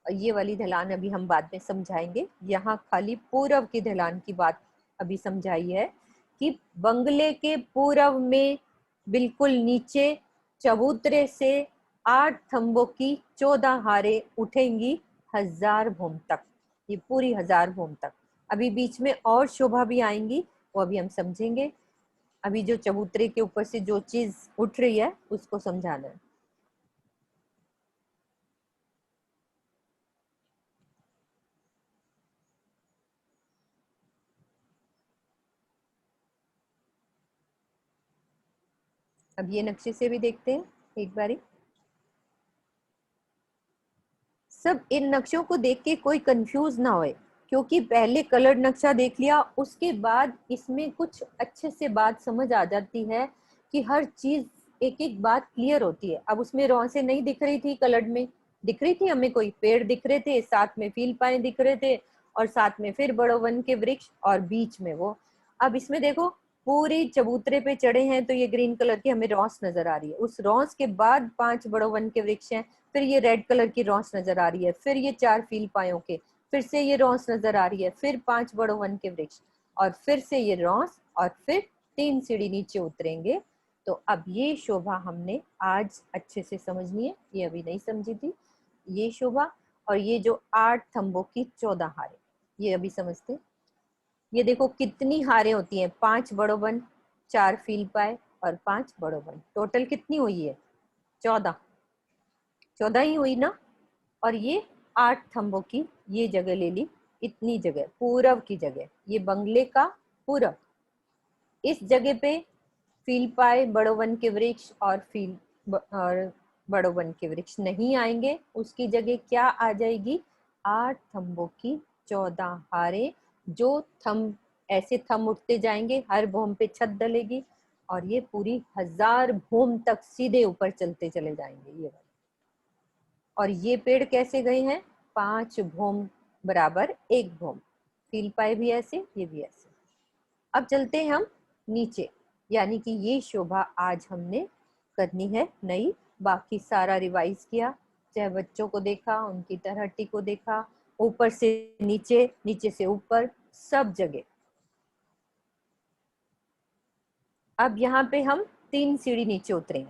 और ये वाली ढलान अभी हम बाद में समझाएंगे। यहाँ खाली पूरब की ढलान की बात अभी समझाई है कि बंगले के पूरब में बिल्कुल नीचे चबूतरे से 8 थंबों की 14 हारें उठेंगी 1000 भूम तक, ये पूरी 1000 भूम तक। अभी बीच में और शोभा भी आएंगी, वो अभी हम समझेंगे। अभी जो चबूतरे के ऊपर से जो चीज उठ रही है उसको समझाना है। अब ये नक्शे से भी देखते हैं एक बारी। सब इन नक्शों को देख के कोई कंफ्यूज ना होए, क्योंकि पहले कलर्ड नक्शा देख लिया, उसके बाद इसमें कुछ अच्छे से बात समझ आ जाती है कि हर चीज एक एक बात क्लियर होती है। अब उसमें रौंसे नहीं दिख रही थी, कलर्ड में दिख रही थी हमें, कोई पेड़ दिख रहे थे, साथ में फील पाए दिख रहे थे, और साथ में फिर बड़ो वन के वृक्ष, और बीच में वो। अब इसमें देखो पूरी चबूतरे पे चढ़े हैं तो ये ग्रीन कलर की हमें रौंस नजर आ रही है। उस रौंस के बाद 5 बड़ो वन के वृक्ष हैं, फिर ये रेड कलर की रौंस नजर आ रही है, फिर ये 4 फील पायों के, फिर से ये रौंस नजर आ रही है, फिर 5 बड़ो वन के वृक्ष, और फिर से ये रौंस, और फिर 3 सीढ़ी नीचे उतरेंगे। तो अब ये शोभा हमने आज अच्छे से समझनी है, ये अभी नहीं समझी थी। ये शोभा, और ये जो 8 थंबों की 14 हारें, ये अभी समझते हैं। ये देखो कितनी हारें होती हैं, 5 बड़ोबन, 4 फील पाए और 5 बड़ोबन, टोटल कितनी हुई है? 14 ही हुई ना। और ये 8 थंबों की ये जगह ले ली, इतनी जगह, पूरब की जगह, ये बंगले का पूरब। इस जगह पे फील पाए, बड़ोवन के वृक्ष और और बड़ोवन के वृक्ष नहीं आएंगे, उसकी जगह क्या आ जाएगी? 8 थंबों की 14 हारें, जो थंब ऐसे थंब उठते जाएंगे, हर भूम पे छत डलेगी और ये पूरी 1000 भूम तक सीधे ऊपर चलते चले जाएंगे ये वाले। और ये पेड़ कैसे गए हैं? 5 भूम बराबर 1 भूम, फील पाए भी ऐसे, ये भी ऐसे। अब चलते हैं हम नीचे, यानी कि ये शोभा आज हमने करनी है नई। बाकी सारा रिवाइज किया, चाहे बच्चों को देखा, उनकी तरहटी को देखा, ऊपर से नीचे, नीचे से ऊपर, सब जगह। अब यहाँ पे हम 3 सीढ़ी नीचे उतरे,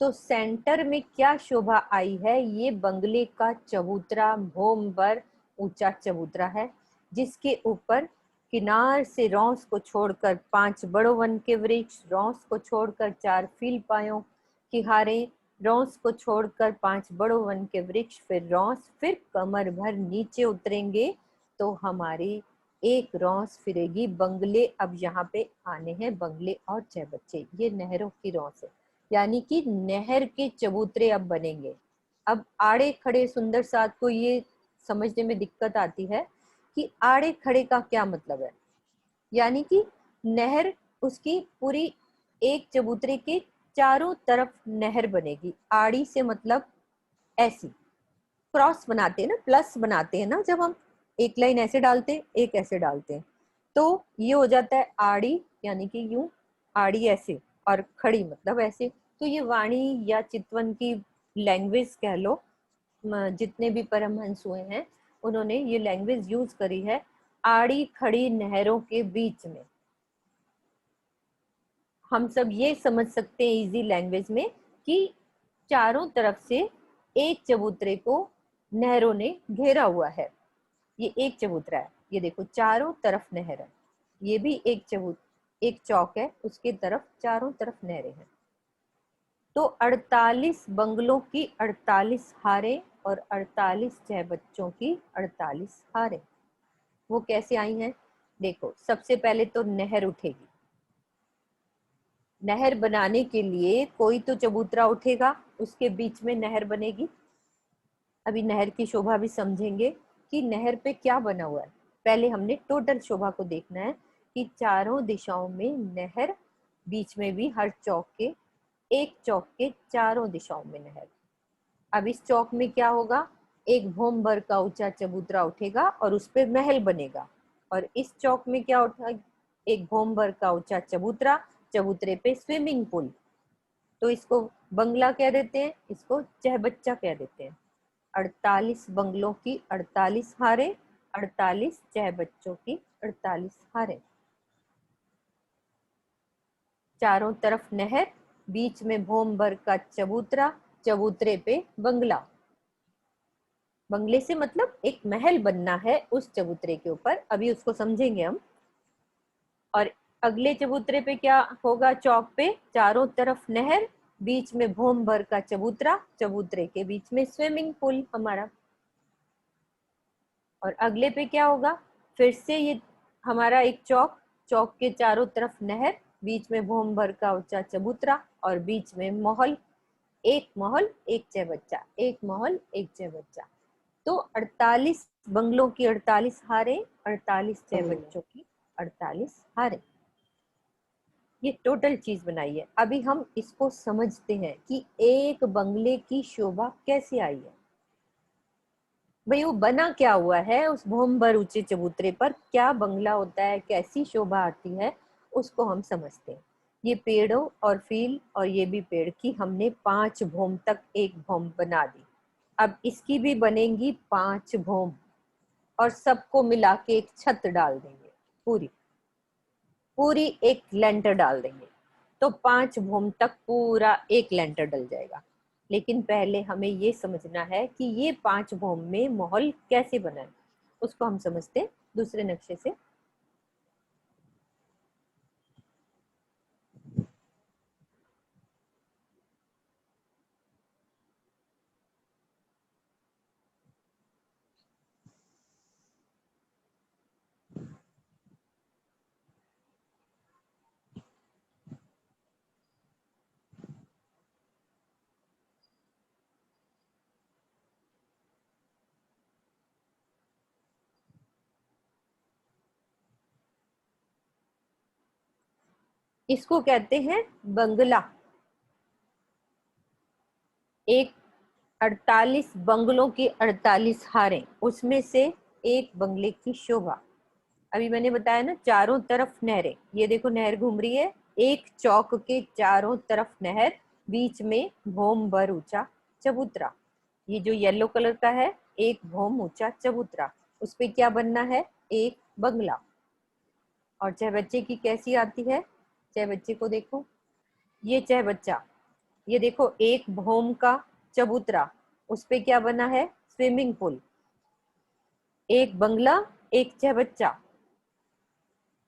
तो सेंटर में क्या शोभा आई है? ये बंगले का चबूतरा, भूम भर ऊंचा चबूतरा है, जिसके ऊपर किनार से रौंस को छोड़कर 5 बड़ो वन के वृक्ष, रौंस को छोड़कर 4 फील पायों की हारें, रौंस को छोड़कर 5 बड़ो वन के वृक्ष, फिर रौंस, फिर कमर भर नीचे उतरेंगे तो हमारी एक रौंस फिरेगी। बंगले अब यहाँ पे आने हैं, बंगले और 6 बच्चे, ये नहरों की रौंस है, यानी कि नहर के चबूतरे अब बनेंगे। अब आड़े खड़े सुंदर साथ को ये समझने में दिक्कत आती है कि आड़े खड़े का क्या मतलब है। यानी कि नहर, उसकी पूरी एक चबूतरे के चारों तरफ नहर बनेगी। आड़ी से मतलब ऐसी क्रॉस बनाते हैं ना, प्लस बनाते हैं ना, जब हम एक लाइन ऐसे डालते हैं, एक ऐसे डालते हैं, तो ये हो जाता है आड़ी, यानी कि यूं आड़ी ऐसे, और खड़ी मतलब ऐसे। तो ये वाणी या चितवन की लैंग्वेज कह लो, जितने भी परमहंस हुए हैं उन्होंने ये लैंग्वेज यूज करी है, आड़ी खड़ी नहरों के बीच में। हम सब ये समझ सकते हैं इजी लैंग्वेज में कि चारों तरफ से एक चबूतरे को नहरों ने घेरा हुआ है। ये एक चबूतरा है, ये देखो चारों तरफ नहर है, ये भी एक चौक है, उसके तरफ चारों तरफ नहरें हैं। तो 48 बंगलों की 48 हारें और 48 छह बच्चों की 48 हारें। वो कैसे आई हैं? देखो, सबसे पहले तो नहर उठेगी। नहर बनाने के लिए कोई तो चबूतरा उठेगा, उसके बीच में नहर बनेगी। अभी नहर की शोभा भी समझेंगे कि नहर पे क्या बना हुआ है। पहले हमने टोटल शोभा को देखना है कि चारों दिशाओं में नहर, बीच में भी हर चौक के, एक चौक के चारों दिशाओं में नहर। अब इस चौक में क्या होगा? एक भूम भर का ऊंचा चबूतरा उठेगा और उस पे महल बनेगा। और इस चौक में क्या उठा? एक भूम भर का ऊंचा चबूतरा, चबूतरे पे स्विमिंग पूल। तो इसको बंगला कह देते हैं, इसको चहबच्चा कह देते हैं। 48 बंगलों की 48 हारें, 48 चहबच्चों की 48 हारें। चारों तरफ नहर, बीच में भूम भर का चबूतरा, चबूतरे पे बंगला। बंगले से मतलब एक महल बनना है उस चबूतरे के ऊपर, अभी उसको समझेंगे हम। और अगले चबूतरे पे क्या होगा? चौक पे चारों तरफ नहर, बीच में भूम भर का चबूतरा, चबूतरे के बीच में स्विमिंग पूल हमारा। और अगले पे क्या होगा? फिर से ये हमारा एक चौक, चौक के चारों तरफ नहर, बीच में भूम भर का ऊंचा चबूतरा और बीच में महल। एक महल एक चहबच्चा, एक महल एक चहबच्चा। तो 48 बंगलों की 48 हारें, 48 चहबच्चों की 48 हारें। ये टोटल चीज बनाई है। अभी हम इसको समझते हैं कि एक बंगले की शोभा कैसे आई है। भाई वो बना क्या हुआ है उस भूम भर ऊंचे चबूतरे पर, क्या बंगला होता है, कैसी शोभा आती है, उसको हम समझते हैं। ये पेड़ों और फील और ये भी पेड़ की हमने 5 भूम तक एक भूम बना दी। अब इसकी भी बनेंगी 5 भूम और सबको मिला के एक छत डाल देंगे, पूरी पूरी एक लेंटर डाल देंगे, तो 5 भूम तक पूरा एक लेंटर डल जाएगा। लेकिन पहले हमें ये समझना है कि ये 5 भौम में महल कैसे बना है, उसको हम समझते हैं दूसरे नक्शे से। इसको कहते हैं बंगला। एक 48 बंगलों की 48 हारें, उसमें से एक बंगले की शोभा। अभी मैंने बताया ना चारों तरफ नहरें, ये देखो नहर घूम रही है, एक चौक के चारों तरफ नहर, बीच में भौम भर ऊंचा चबूतरा। ये जो येलो कलर का है, एक भौम ऊंचा चबूतरा, उस पे क्या बनना है, एक बंगला। और चाय बच्चे की कैसी आती है, चाय बच्चे को देखो, ये चाय बच्चा, ये देखो एक भौम का चबूतरा, उस पे क्या बना है, स्विमिंग पूल। एक बंगला, एक चाय बच्चा,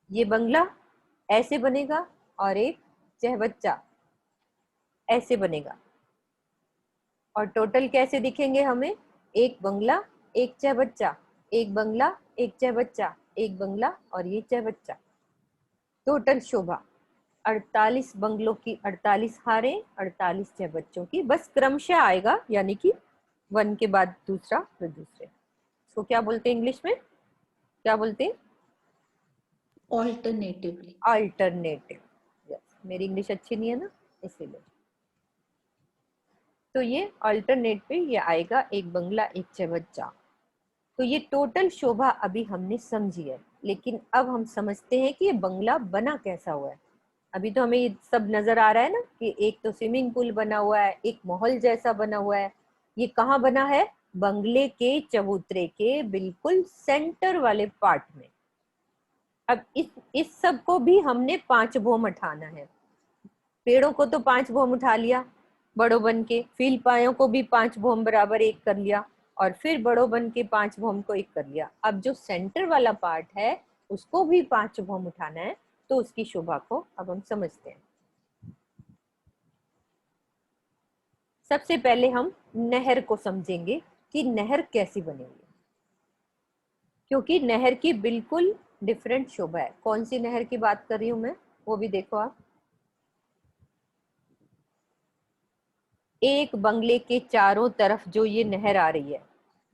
ये बंगला ऐसे बनेगा और एक चाय बच्चा ऐसे बनेगा। और टोटल कैसे दिखेंगे हमें, एक बंगला, एक चाय बच्चा, एक बंगला, एक चाय बच्चा, एक बंगला और ये चाय बच्चा। टोटल शोभा 48 बंगलों की 48 हारें, 48 चाय बच्चों की, बस क्रमशः आएगा, यानी कि वन के बाद दूसरा फिर दूसरे। इसको क्या बोलते हैं इंग्लिश में, क्या बोलते हैं, ऑल्टरनेटिवली। अल्टरनेटिव। यस, मेरी इंग्लिश अच्छी नहीं है ना, इसीलिए। तो ये अल्टरनेट पे ये आएगा, एक बंगला एक चाय बच्चा। तो ये टोटल शोभा अभी हमने समझी है, लेकिन अब हम समझते हैं कि ये बंगला बना कैसा हुआ है। अभी तो हमें ये सब नजर आ रहा है ना कि एक तो स्विमिंग पूल बना हुआ है, एक महल जैसा बना हुआ है। ये कहाँ बना है, बंगले के चबूतरे के बिल्कुल सेंटर वाले पार्ट में। अब इस सब को भी हमने 5 भौम उठाना है। पेड़ों को तो 5 भौम उठा लिया बड़ों बन के, फील पायों को भी 5 भौम बराबर एक कर लिया, और फिर बड़ों बन के 5 भौम को एक कर लिया। अब जो सेंटर वाला पार्ट है उसको भी 5 भौम उठाना है, तो उसकी शोभा को अब हम समझते हैं। सबसे पहले हम नहर को समझेंगे कि नहर कैसी बनेगी, क्योंकि नहर की बिल्कुल डिफरेंट शोभा है। कौन सी नहर की बात कर रही हूं मैं, वो भी देखो आप। एक बंगले के चारों तरफ जो ये नहर आ रही है,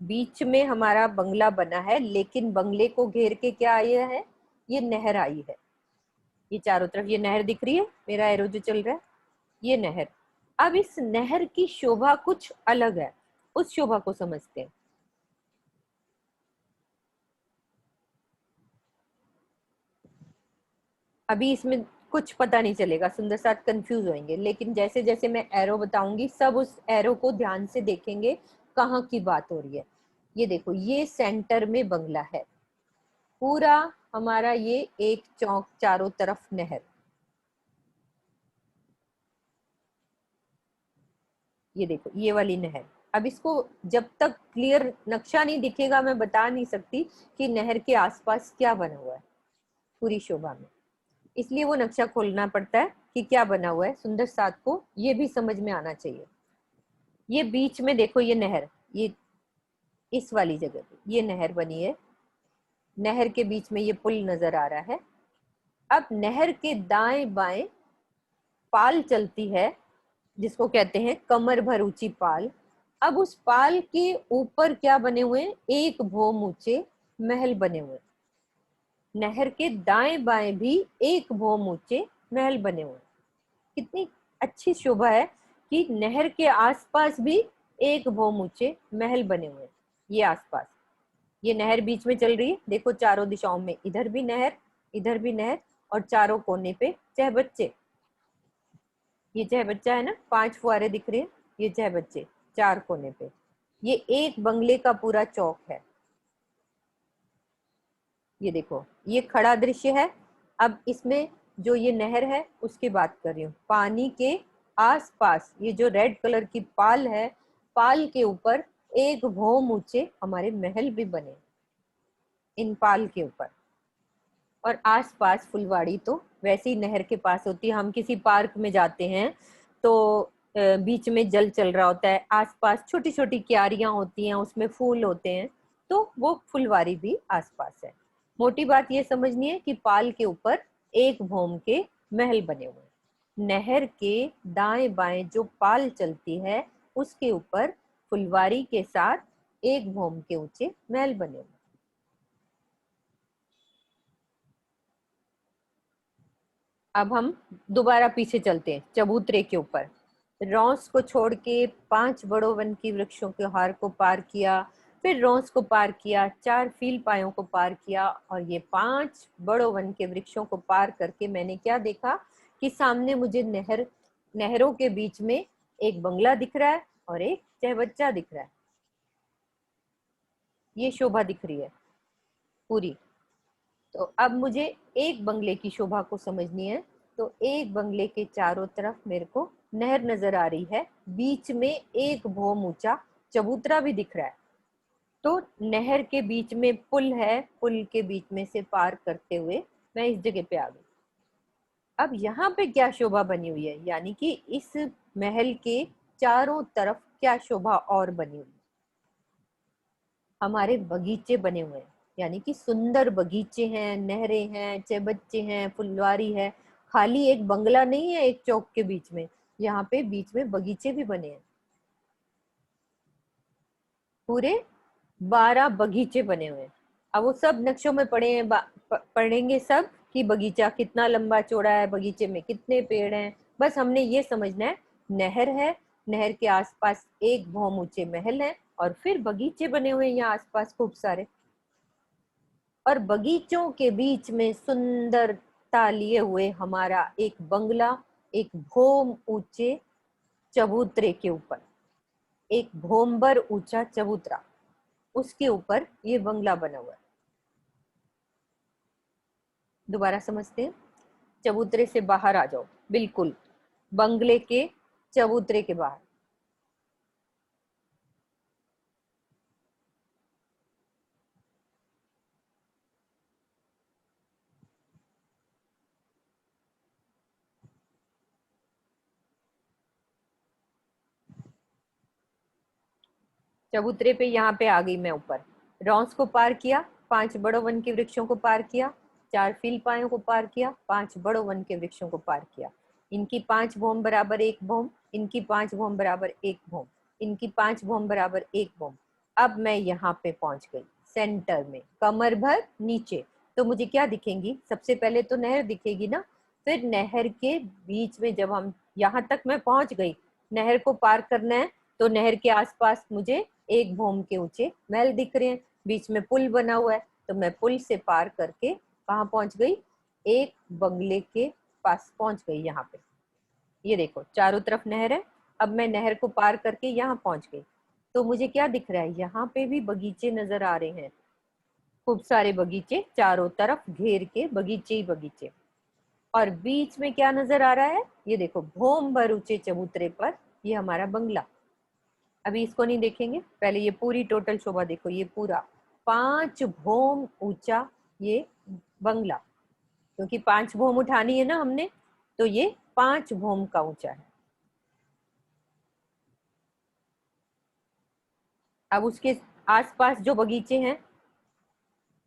बीच में हमारा बंगला बना है, लेकिन बंगले को घेर के क्या आया है, ये नहर आई है। ये चारों तरफ ये नहर दिख रही है, मेरा एरो जो चल रहा है, ये नहर। अब इस नहर की शोभा कुछ अलग है, उस शोभा को समझते हैं। अभी इसमें कुछ पता नहीं चलेगा, सुंदर साथ कंफ्यूज होंगे, लेकिन जैसे जैसे मैं एरो बताऊंगी सब उस एरो को ध्यान से देखेंगे कहाँ की बात हो रही है। ये देखो, ये सेंटर में बंगला है, पूरा हमारा ये एक चौक, चारों तरफ नहर। ये देखो ये वाली नहर। अब इसको जब तक क्लियर नक्शा नहीं दिखेगा मैं बता नहीं सकती कि नहर के आसपास क्या बना हुआ है पूरी शोभा में, इसलिए वो नक्शा खोलना पड़ता है कि क्या बना हुआ है। सुंदर साथ को ये भी समझ में आना चाहिए। ये बीच में देखो ये नहर, ये इस वाली जगह पे ये नहर बनी है, नहर के बीच में ये पुल नजर आ रहा है। अब नहर के दाएं बाएं पाल चलती है, जिसको कहते हैं कमर भर ऊंची पाल। अब उस पाल के ऊपर क्या बने हुए हैं, एक भौम ऊंचे महल बने हुए। नहर के दाएं बाएं भी एक भौम ऊंचे महल बने हुए। कितनी अच्छी शोभा है कि नहर के आसपास भी एक भौम ऊंचे महल बने हुए। ये आसपास, ये नहर बीच में चल रही है, देखो चारों दिशाओं में, इधर भी नहर, इधर भी नहर, और चारों कोने पे चाय बच्चे। ये चाय बच्चा है ना, 5 फुहारे दिख रहे हैं, ये चाय बच्चे चार कोने पे। ये एक बंगले का पूरा चौक है। ये देखो ये खड़ा दृश्य है। अब इसमें जो ये नहर है उसकी बात कर रही हूँ, पानी के आसपास ये जो रेड कलर की पाल है, पाल के ऊपर 1 भौम ऊंचे हमारे महल भी बने इन पाल के ऊपर। और आसपास फुलवाड़ी तो वैसे ही नहर के पास होती है। हम किसी पार्क में जाते हैं तो बीच में जल चल रहा होता है, आसपास छोटी छोटी क्यारियां होती हैं, उसमें फूल होते हैं, तो वो फुलवारी भी आसपास है। मोटी बात ये समझनी है कि पाल के ऊपर 1 भौम के महल बने हुए हैं। नहर के दाएं बाएं जो पाल चलती है उसके ऊपर फुलवारी के साथ 1 भौम के ऊंचे महल बने हुए हैं। अब हम दोबारा पीछे चलते हैं चबूतरे के ऊपर। रॉस को छोड़ के 5 बड़ों वन की वृक्षों के हार को पार किया, फिर रॉस को पार किया, 4 फील पायों को पार किया, और ये 5 बड़ों वन के वृक्षों को पार करके मैंने क्या देखा कि सामने मुझे नहरों के बीच में एक बंगला दिख रहा है और एक चहबच्चा दिख रहा है। ये शोभा दिख रही है पूरी। तो अब मुझे एक बंगले की शोभा को समझनी है। तो एक बंगले के चारों तरफ मेरे को नहर नजर आ रही है, बीच में 1 भौम ऊंचा चबूतरा भी दिख रहा है। तो नहर के बीच में पुल है, पुल के बीच में से पार करते हुए मैं इस जगह पे आ गई। अब यहाँ पे क्या शोभा बनी हुई है, यानी कि इस महल के चारों तरफ क्या शोभा और बनी हुई है। हमारे बगीचे बने हुए हैं, यानी कि सुंदर बगीचे हैं, नहरें हैं, चबच्चे हैं, फुलवारी है। खाली एक बंगला नहीं है एक चौक के बीच में, यहाँ पे बीच में बगीचे भी बने हैं। पूरे 12 बगीचे बने हुए हैं। अब वो सब नक्शों में पढ़े हैं, पढ़ेंगे सब कि बगीचा कितना लंबा चौड़ा है, बगीचे में कितने पेड़ हैं। बस हमने ये समझना है नहर है, नहर के आसपास 1 भौम ऊंचे महल है और फिर बगीचे बने हुए हैं यहाँ आसपास खूब सारे। और बगीचों के बीच में सुंदरता लिए हुए हमारा एक बंगला, एक भौम ऊंचे चबूतरे के ऊपर, एक भौमभर ऊंचा चबूतरा, उसके ऊपर ये बंगला बना हुआ है। दोबारा समझते हैं। चबूतरे से बाहर आ जाओ, बिल्कुल बंगले के चबूतरे के बाहर। चबूतरे पे यहाँ पे आ गई मैं ऊपर। रॉस को पार किया, 5 बड़ों वन के वृक्षों को पार किया, 4 फील पायों को पार किया, 5 बड़ों वन के वृक्षों को पार किया। इनकी 5 भौम बराबर 1 भौम, इनकी 5 भौम बराबर 1 भौम, इनकी 5 भौम बराबर 1 भौम। अब मैं यहाँ पे पहुंच गई सेंटर में, कमर भर नीचे। तो मुझे क्या दिखेंगी, सबसे पहले तो नहर दिखेगी ना। फिर नहर के बीच में जब हम यहाँ तक मैं पहुंच गई, नहर को पार करना है, तो नहर के आसपास मुझे 1 भौम के ऊंचे महल दिख रहे हैं, बीच में पुल बना हुआ है। तो मैं पुल से पार करके कहाँ पहुंच गई, एक बंगले के पास पहुंच गई। यहाँ पे ये देखो चारों तरफ नहर है। अब मैं नहर को पार करके यहाँ पहुंच गई। तो मुझे क्या दिख रहा है, यहाँ पे भी बगीचे नजर आ रहे हैं, खूब सारे बगीचे, चारों तरफ घेर के बगीचे ही बगीचे। और बीच में क्या नजर आ रहा है, ये देखो भौम भर ऊंचे चबूतरे पर ये हमारा बंगला। अभी इसको नहीं देखेंगे, पहले ये पूरी टोटल शोभा देखो। ये पूरा 5 भौम ऊंचा ये बंगला, क्योंकि 5 भौम उठानी है ना हमने, तो ये 5 भौम का ऊंचा है। अब उसके आसपास जो बगीचे हैं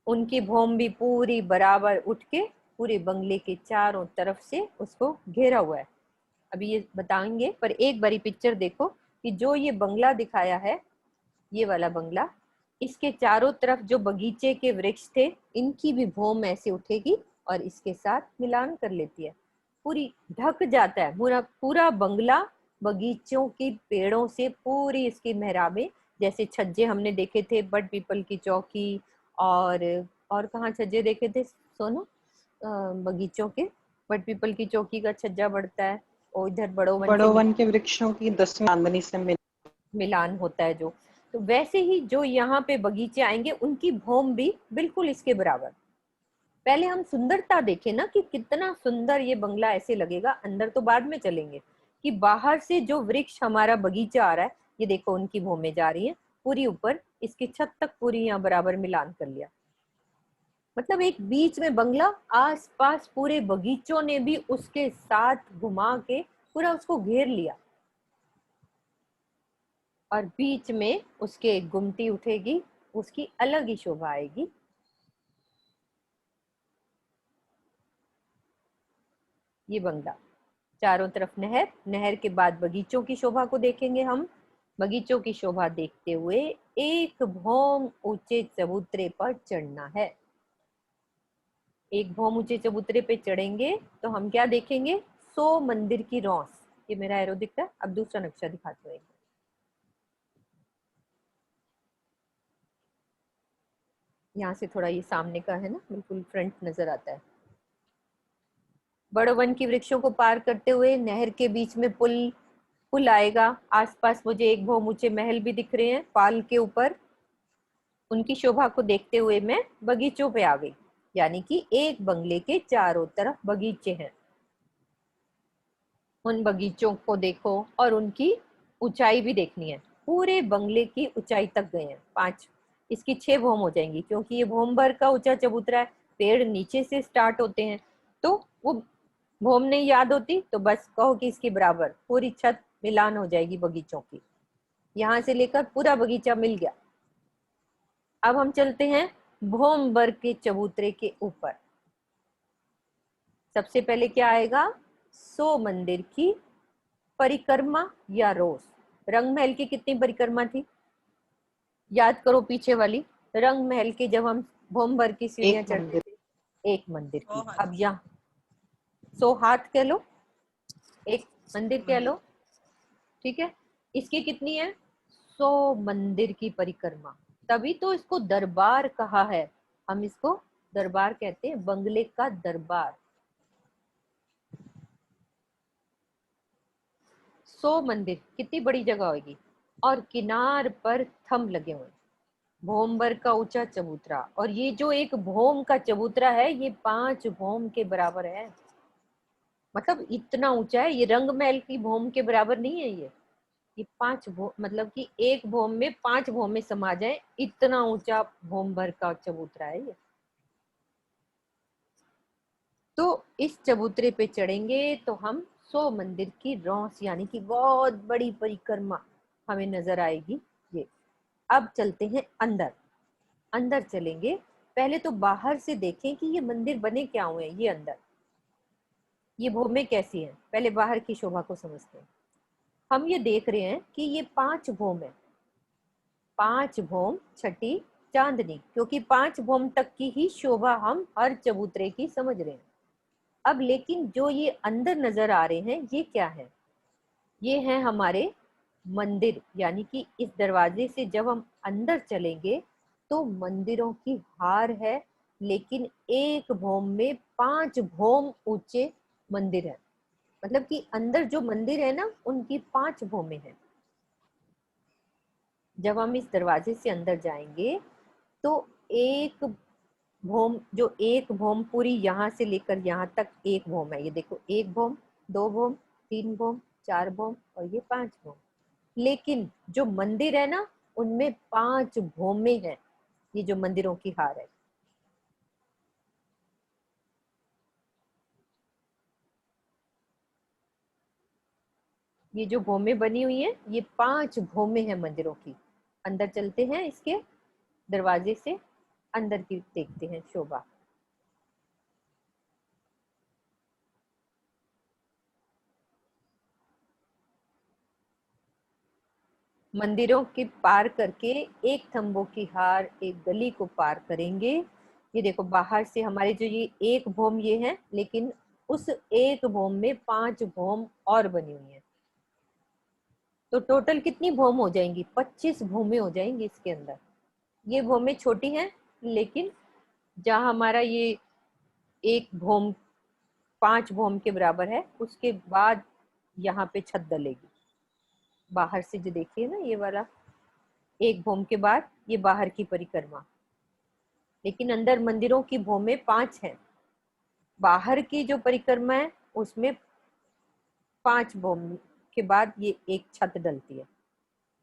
उनकी भौम भी पूरी बराबर उठ के पूरे बंगले के चारों तरफ से उसको घेरा हुआ है। अभी ये बताएंगे, पर एक बारी पिक्चर देखो कि जो ये बंगला दिखाया है, ये वाला बंगला, इसके चारों तरफ जो बगीचे के वृक्ष थे, इनकी भी भौम ऐसे उठेगी और इसके साथ मिलान कर लेती है, पूरी ढक जाता है पूरा पूरा बंगला बगीचों के पेड़ों से। पूरी इसकी मेहराबें, जैसे छज्जे हमने देखे थे बट पीपल की चौकी, और कहाँ छज्जे देखे थे सोनू, बगीचों के बट पीपल की चौकी का छज्जा बढ़ता है, और इधर बड़ों वन के वृक्षों की 10वीं चांदनी से मिलान होता है जो। तो वैसे ही जो यहाँ पे बगीचे आएंगे उनकी भौम भी बिल्कुल इसके बराबर। पहले हम सुंदरता देखें ना कि कितना सुंदर ये बंगला ऐसे लगेगा, अंदर तो बाद में चलेंगे, कि बाहर से जो वृक्ष हमारा बगीचा आ रहा है, ये देखो उनकी भूमि जा रही है पूरी ऊपर, इसकी छत तक पूरी यहाँ बराबर मिलान कर लिया। मतलब एक बीच में बंगला, आसपास पूरे बगीचों ने भी उसके साथ घुमा के पूरा उसको घेर लिया, और बीच में उसके एक गुमटी उठेगी, उसकी अलग ही शोभा आएगी। ये बंगला, चारों तरफ नहर, नहर के बाद बगीचों की शोभा को देखेंगे हम। बगीचों की शोभा देखते हुए एक भौम ऊंचे चबूतरे पर चढ़ना है। एक भौम ऊंचे चबूतरे पे चढ़ेंगे तो हम क्या देखेंगे? 100 मंदिर की रौस। ये मेरा एरो दिखता है। अब दूसरा नक्शा दिखाते हैं। यहाँ से थोड़ा ये सामने का है ना, बिल्कुल फ्रंट नजर आता है। बड़े वन की वृक्षों को पार करते हुए नहर के बीच में पुल आएगा। आसपास मुझे एक भौम ऊंचे महल भी दिख रहे हैं पाल के ऊपर। उनकी शोभा को देखते हुए मैं बगीचों पे आ गई, यानी कि एक बंगले के चारों तरफ बगीचे हैं। उन बगीचों को देखो और उनकी ऊंचाई भी देखनी है। पूरे बंगले की ऊंचाई तक गए हैं 5, इसकी 6 भौम हो जाएंगी, क्योंकि ये भौम भर का ऊंचा चबूतरा है। पेड़ नीचे से स्टार्ट होते हैं, तो वो भौम नहीं याद होती तो बस कहो कि इसके बराबर पूरी छत मिलान हो जाएगी बगीचों की। यहाँ से लेकर पूरा बगीचा मिल गया। अब हम चलते हैं भौम भर के चबूतरे के ऊपर। सबसे पहले क्या आएगा? 100 मंदिर की परिक्रमा या रोज। रंग महल की कितनी परिक्रमा थी? याद करो पीछे वाली। रंग महल के जब हम भौम भर की सीढ़ियां एक चढ़ते मंदिर। थे, एक मंदिर की। 100 हाथ अब यहाँ 100 हाथ कह लो, एक मंदिर कह मंदिर। लो, ठीक है। इसकी कितनी है? 100 मंदिर की परिक्रमा। तभी तो इसको दरबार कहा है। हम इसको दरबार कहते हैं, बंगले का दरबार। 100 मंदिर कितनी बड़ी जगह होगी, और किनार पर थंब लगे हुए। भौमभर का ऊंचा चबूतरा, और ये जो एक भौम का चबूतरा है ये 5 भौम के बराबर है। मतलब इतना ऊंचा है, ये रंग महल की भौम के बराबर नहीं है। ये 5 भौम, मतलब कि एक भौम में 5 भौमें समा जाए, इतना ऊंचा भौम भर का चबूतरा है ये। तो इस चबूतरे पे चढ़ेंगे तो हम 100 मंदिर की रौस, यानी कि बहुत बड़ी परिक्रमा हमें नजर आएगी ये। अब चलते हैं अंदर। अंदर चलेंगे, पहले तो बाहर से देखें कि ये मंदिर बने क्या हुए हैं। ये अंदर ये भूमि कैसी है, पहले बाहर की शोभा को समझते हैं। हम ये देख रहे हैं कि ये 5 भौम है। 5 भौम छठी चांदनी, क्योंकि 5 भौम तक की ही शोभा हम हर चबूतरे की समझ रहे हैं। अब लेकिन जो ये अंदर नजर आ रहे हैं ये क्या है? ये हैं हमारे मंदिर, यानी कि इस दरवाजे से जब हम अंदर चलेंगे तो मंदिरों की हार है। लेकिन एक भौम में 5 भौम ऊंचे मंदिर है। मतलब कि अंदर जो मंदिर है ना, उनकी 5 भौमें हैं। जब हम इस दरवाजे से अंदर जाएंगे तो एक भौम, जो एक भौम पूरी यहाँ से लेकर यहाँ तक एक भौम है। ये देखो, एक भौम, 2 भौम, 3 भौम, 4 भौम, और ये 5 भौम। लेकिन जो मंदिर है ना, उनमें 5 भौमें हैं। ये जो मंदिरों की हार है, ये जो भौमें बनी हुई हैं, ये 5 भौमें हैं मंदिरों की। अंदर चलते हैं, इसके दरवाजे से अंदर की देखते हैं शोभा। मंदिरों के पार करके एक थंबों की हार, एक गली को पार करेंगे। ये देखो, बाहर से हमारे जो ये एक भौम ये है, लेकिन उस एक भौम में 5 भौम और बनी हुई है। तो टोटल कितनी भौम हो जाएंगी? 25 भौमें हो जाएंगी इसके अंदर। ये भौमें छोटी हैं, लेकिन जहाँ हमारा ये एक भौम 5 भौम के बराबर है, उसके बाद यहाँ पे छत डलेगी। बाहर से जो देखिए ना, ये वाला एक भौम के बाद ये बाहर की परिक्रमा। लेकिन अंदर मंदिरों की भौमें 5 हैं। बाहर की जो परिक्रमा है उसमें 5 भौम उसके बाद ये एक छत डलती है,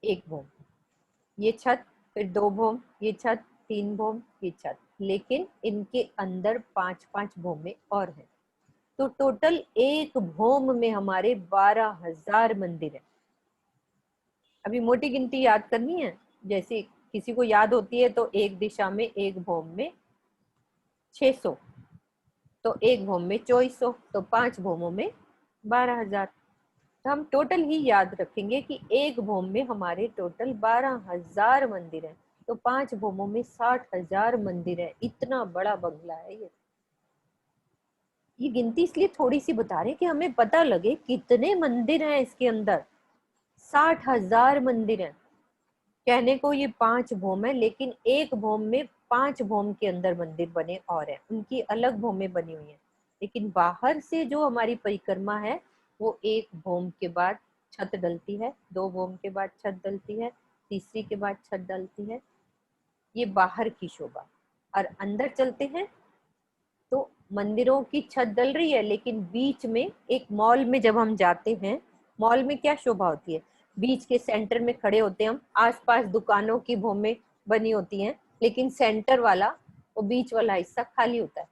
एक भोम, ये छत, फिर 2 भोम, ये छत, 3 भोम, ये छत, लेकिन इनके अंदर 5-5 भोमे और हैं। तो टोटल एक भोम में हमारे 12,000 मंदिर है। अभी मोटी गिनती याद करनी है, जैसे किसी को याद होती है तो एक दिशा में एक भोम में 600, तो एक भोम में 2400, तो 5 भोमों में 12,000। तो हम टोटल ही याद रखेंगे कि एक भोम में हमारे टोटल 12,000 मंदिर हैं, तो 5 भोमों में 60,000 मंदिर है। इतना बड़ा बंगला है ये गिनती इसलिए थोड़ी सी बता रहे हैं कि हमें पता लगे कितने मंदिर हैं इसके अंदर। 60,000 मंदिर हैं। कहने को ये 5 भोम है, लेकिन एक भोम में 5 भोम के अंदर मंदिर बने और हैं, उनकी अलग भोमें बनी हुई हैं। लेकिन बाहर से जो हमारी परिक्रमा है वो एक भोम के बाद छत डलती है, 2 भोम के बाद छत डलती है, तीसरी के बाद छत डलती है। ये बाहर की शोभा। और अंदर चलते हैं तो मंदिरों की छत डल रही है, लेकिन बीच में एक मॉल में जब हम जाते हैं, मॉल में क्या शोभा होती है, बीच के सेंटर में खड़े होते हैं हम, आसपास दुकानों की भोमें बनी होती हैं, लेकिन सेंटर वाला, वो बीच वाला हिस्सा खाली होता है।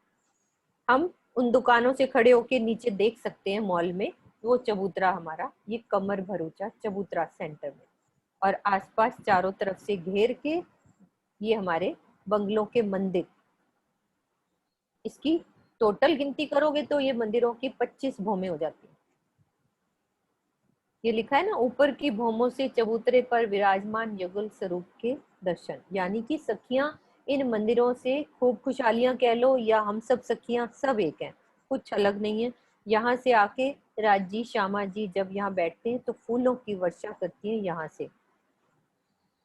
हम उन दुकानों से खड़े होके नीचे देख सकते हैं मॉल में, वो चबूतरा हमारा, ये कमर भर ऊंचा चबूतरा सेंटर में, और आसपास चारों तरफ से घेर के ये हमारे बंगलों के मंदिर। इसकी टोटल गिनती करोगे तो ये मंदिरों की 25 भोमें हो जाती है। ये लिखा है ना, ऊपर की भोमों से चबूतरे पर विराजमान युगल स्वरूप के दर्शन, यानी कि सखियां इन मंदिरों से खूब खुशहालियां कह लो, या हम सब सखियां सब एक हैं, कुछ अलग नहीं है। यहाँ से आके राजी श्यामा जी जब यहाँ बैठते हैं तो फूलों की वर्षा करती है यहाँ से।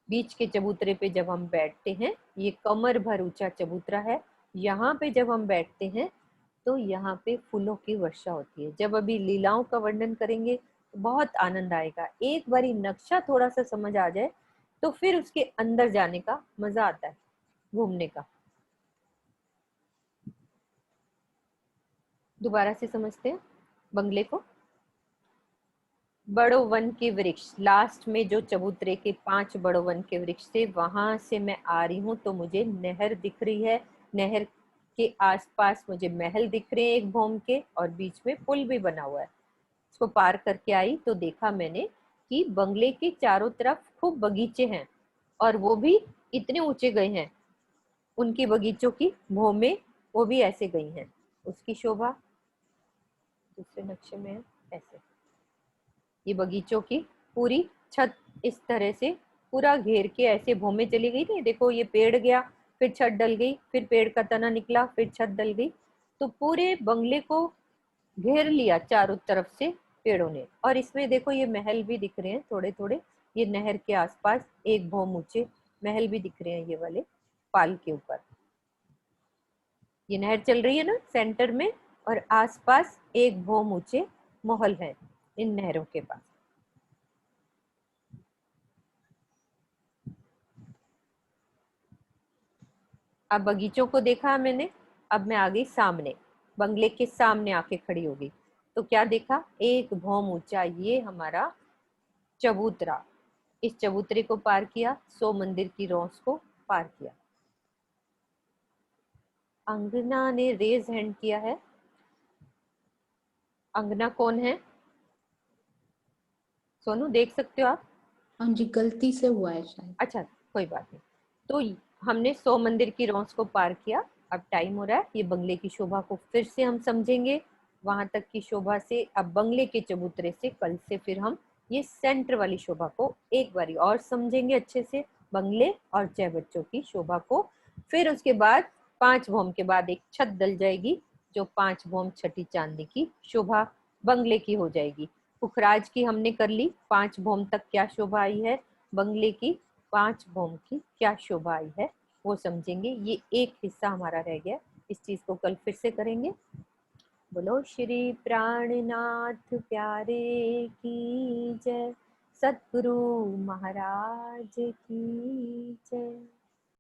बीच के चबूतरे पे जब हम बैठते हैं, ये कमर भर ऊंचा चबूतरा है, यहाँ पे जब हम बैठते हैं तो यहाँ पे फूलों की वर्षा होती है। जब अभी लीलाओं का वर्णन करेंगे तो बहुत आनंद आएगा। एक बारी नक्शा थोड़ा सा समझ आ जाए तो फिर उसके अंदर जाने का मजा आता है, घूमने का। दोबारा से समझते हैं बंगले को। बड़ो वन के वृक्ष, लास्ट में जो चबूतरे के 5 बड़ो वन के वृक्ष थे, वहां से मैं आ रही हूँ तो मुझे नहर दिख रही है। नहर के आसपास मुझे महल दिख रहे हैं एक भोम के, और बीच में पुल भी बना हुआ है। इसको पार करके आई तो देखा मैंने कि बंगले के चारों तरफ खूब बगीचे हैं, और वो भी इतने ऊंचे गए हैं, उनकी बगीचों की भोमें वो भी ऐसे गई हैं। उसकी शोभा दूसरे नक्शे में है ऐसे। ये बगीचों की पूरी छत इस तरह से पूरा घेर के ऐसे भोमें चली गई थी। देखो ये पेड़ गया, फिर छत डल गई, फिर पेड़ का तना निकला, फिर छत डल गई, तो पूरे बंगले को घेर लिया चारों तरफ से पेड़ों ने। और इसमें देखो ये महल भी दिख रहे हैं थोड़े थोड़े, ये नहर के आसपास एक भोम ऊंचे महल भी दिख रहे हैं, ये वाले पाल के ऊपर। ये नहर चल रही है ना सेंटर में, और आसपास एक भोम ऊंचे महल है इन नहरों के पास। अब बगीचों को देखा मैंने, अब मैं आ गई सामने, बंगले के सामने आके खड़ी हो गई। तो क्या देखा, एक भौम ऊंचा ये हमारा चबूतरा। इस चबूतरे को पार किया, 100 मंदिर की रौस को पार किया। अंगना ने रेज हैंड किया है। अंगना कौन है सोनू, देख सकते हो आप? हाँ जी, गलती से हुआ है शायद। अच्छा कोई बात नहीं। तो हमने 100 मंदिर की रौस को पार किया। अब टाइम हो रहा है, ये बंगले की शोभा को फिर से हम समझेंगे। वहां तक की शोभा से अब बंगले के चबूतरे से कल से फिर हम ये सेंटर वाली शोभा को एक बारी और समझेंगे अच्छे से, बंगले और जय बच्चों की शोभा को। फिर उसके बाद 5 भौम के बाद एक छत डल जाएगी, जो 5 भौम छठी चांदी की शोभा बंगले की हो जाएगी। पुखराज की हमने कर ली, 5 भौम तक क्या शोभा आई है, बंगले की 5 भौम की क्या शोभा आई है वो समझेंगे। ये एक हिस्सा हमारा रह गया, इस चीज को कल फिर से करेंगे। बोलो श्री प्राणनाथ प्यारे की जय, सतगुरु महाराज की जय।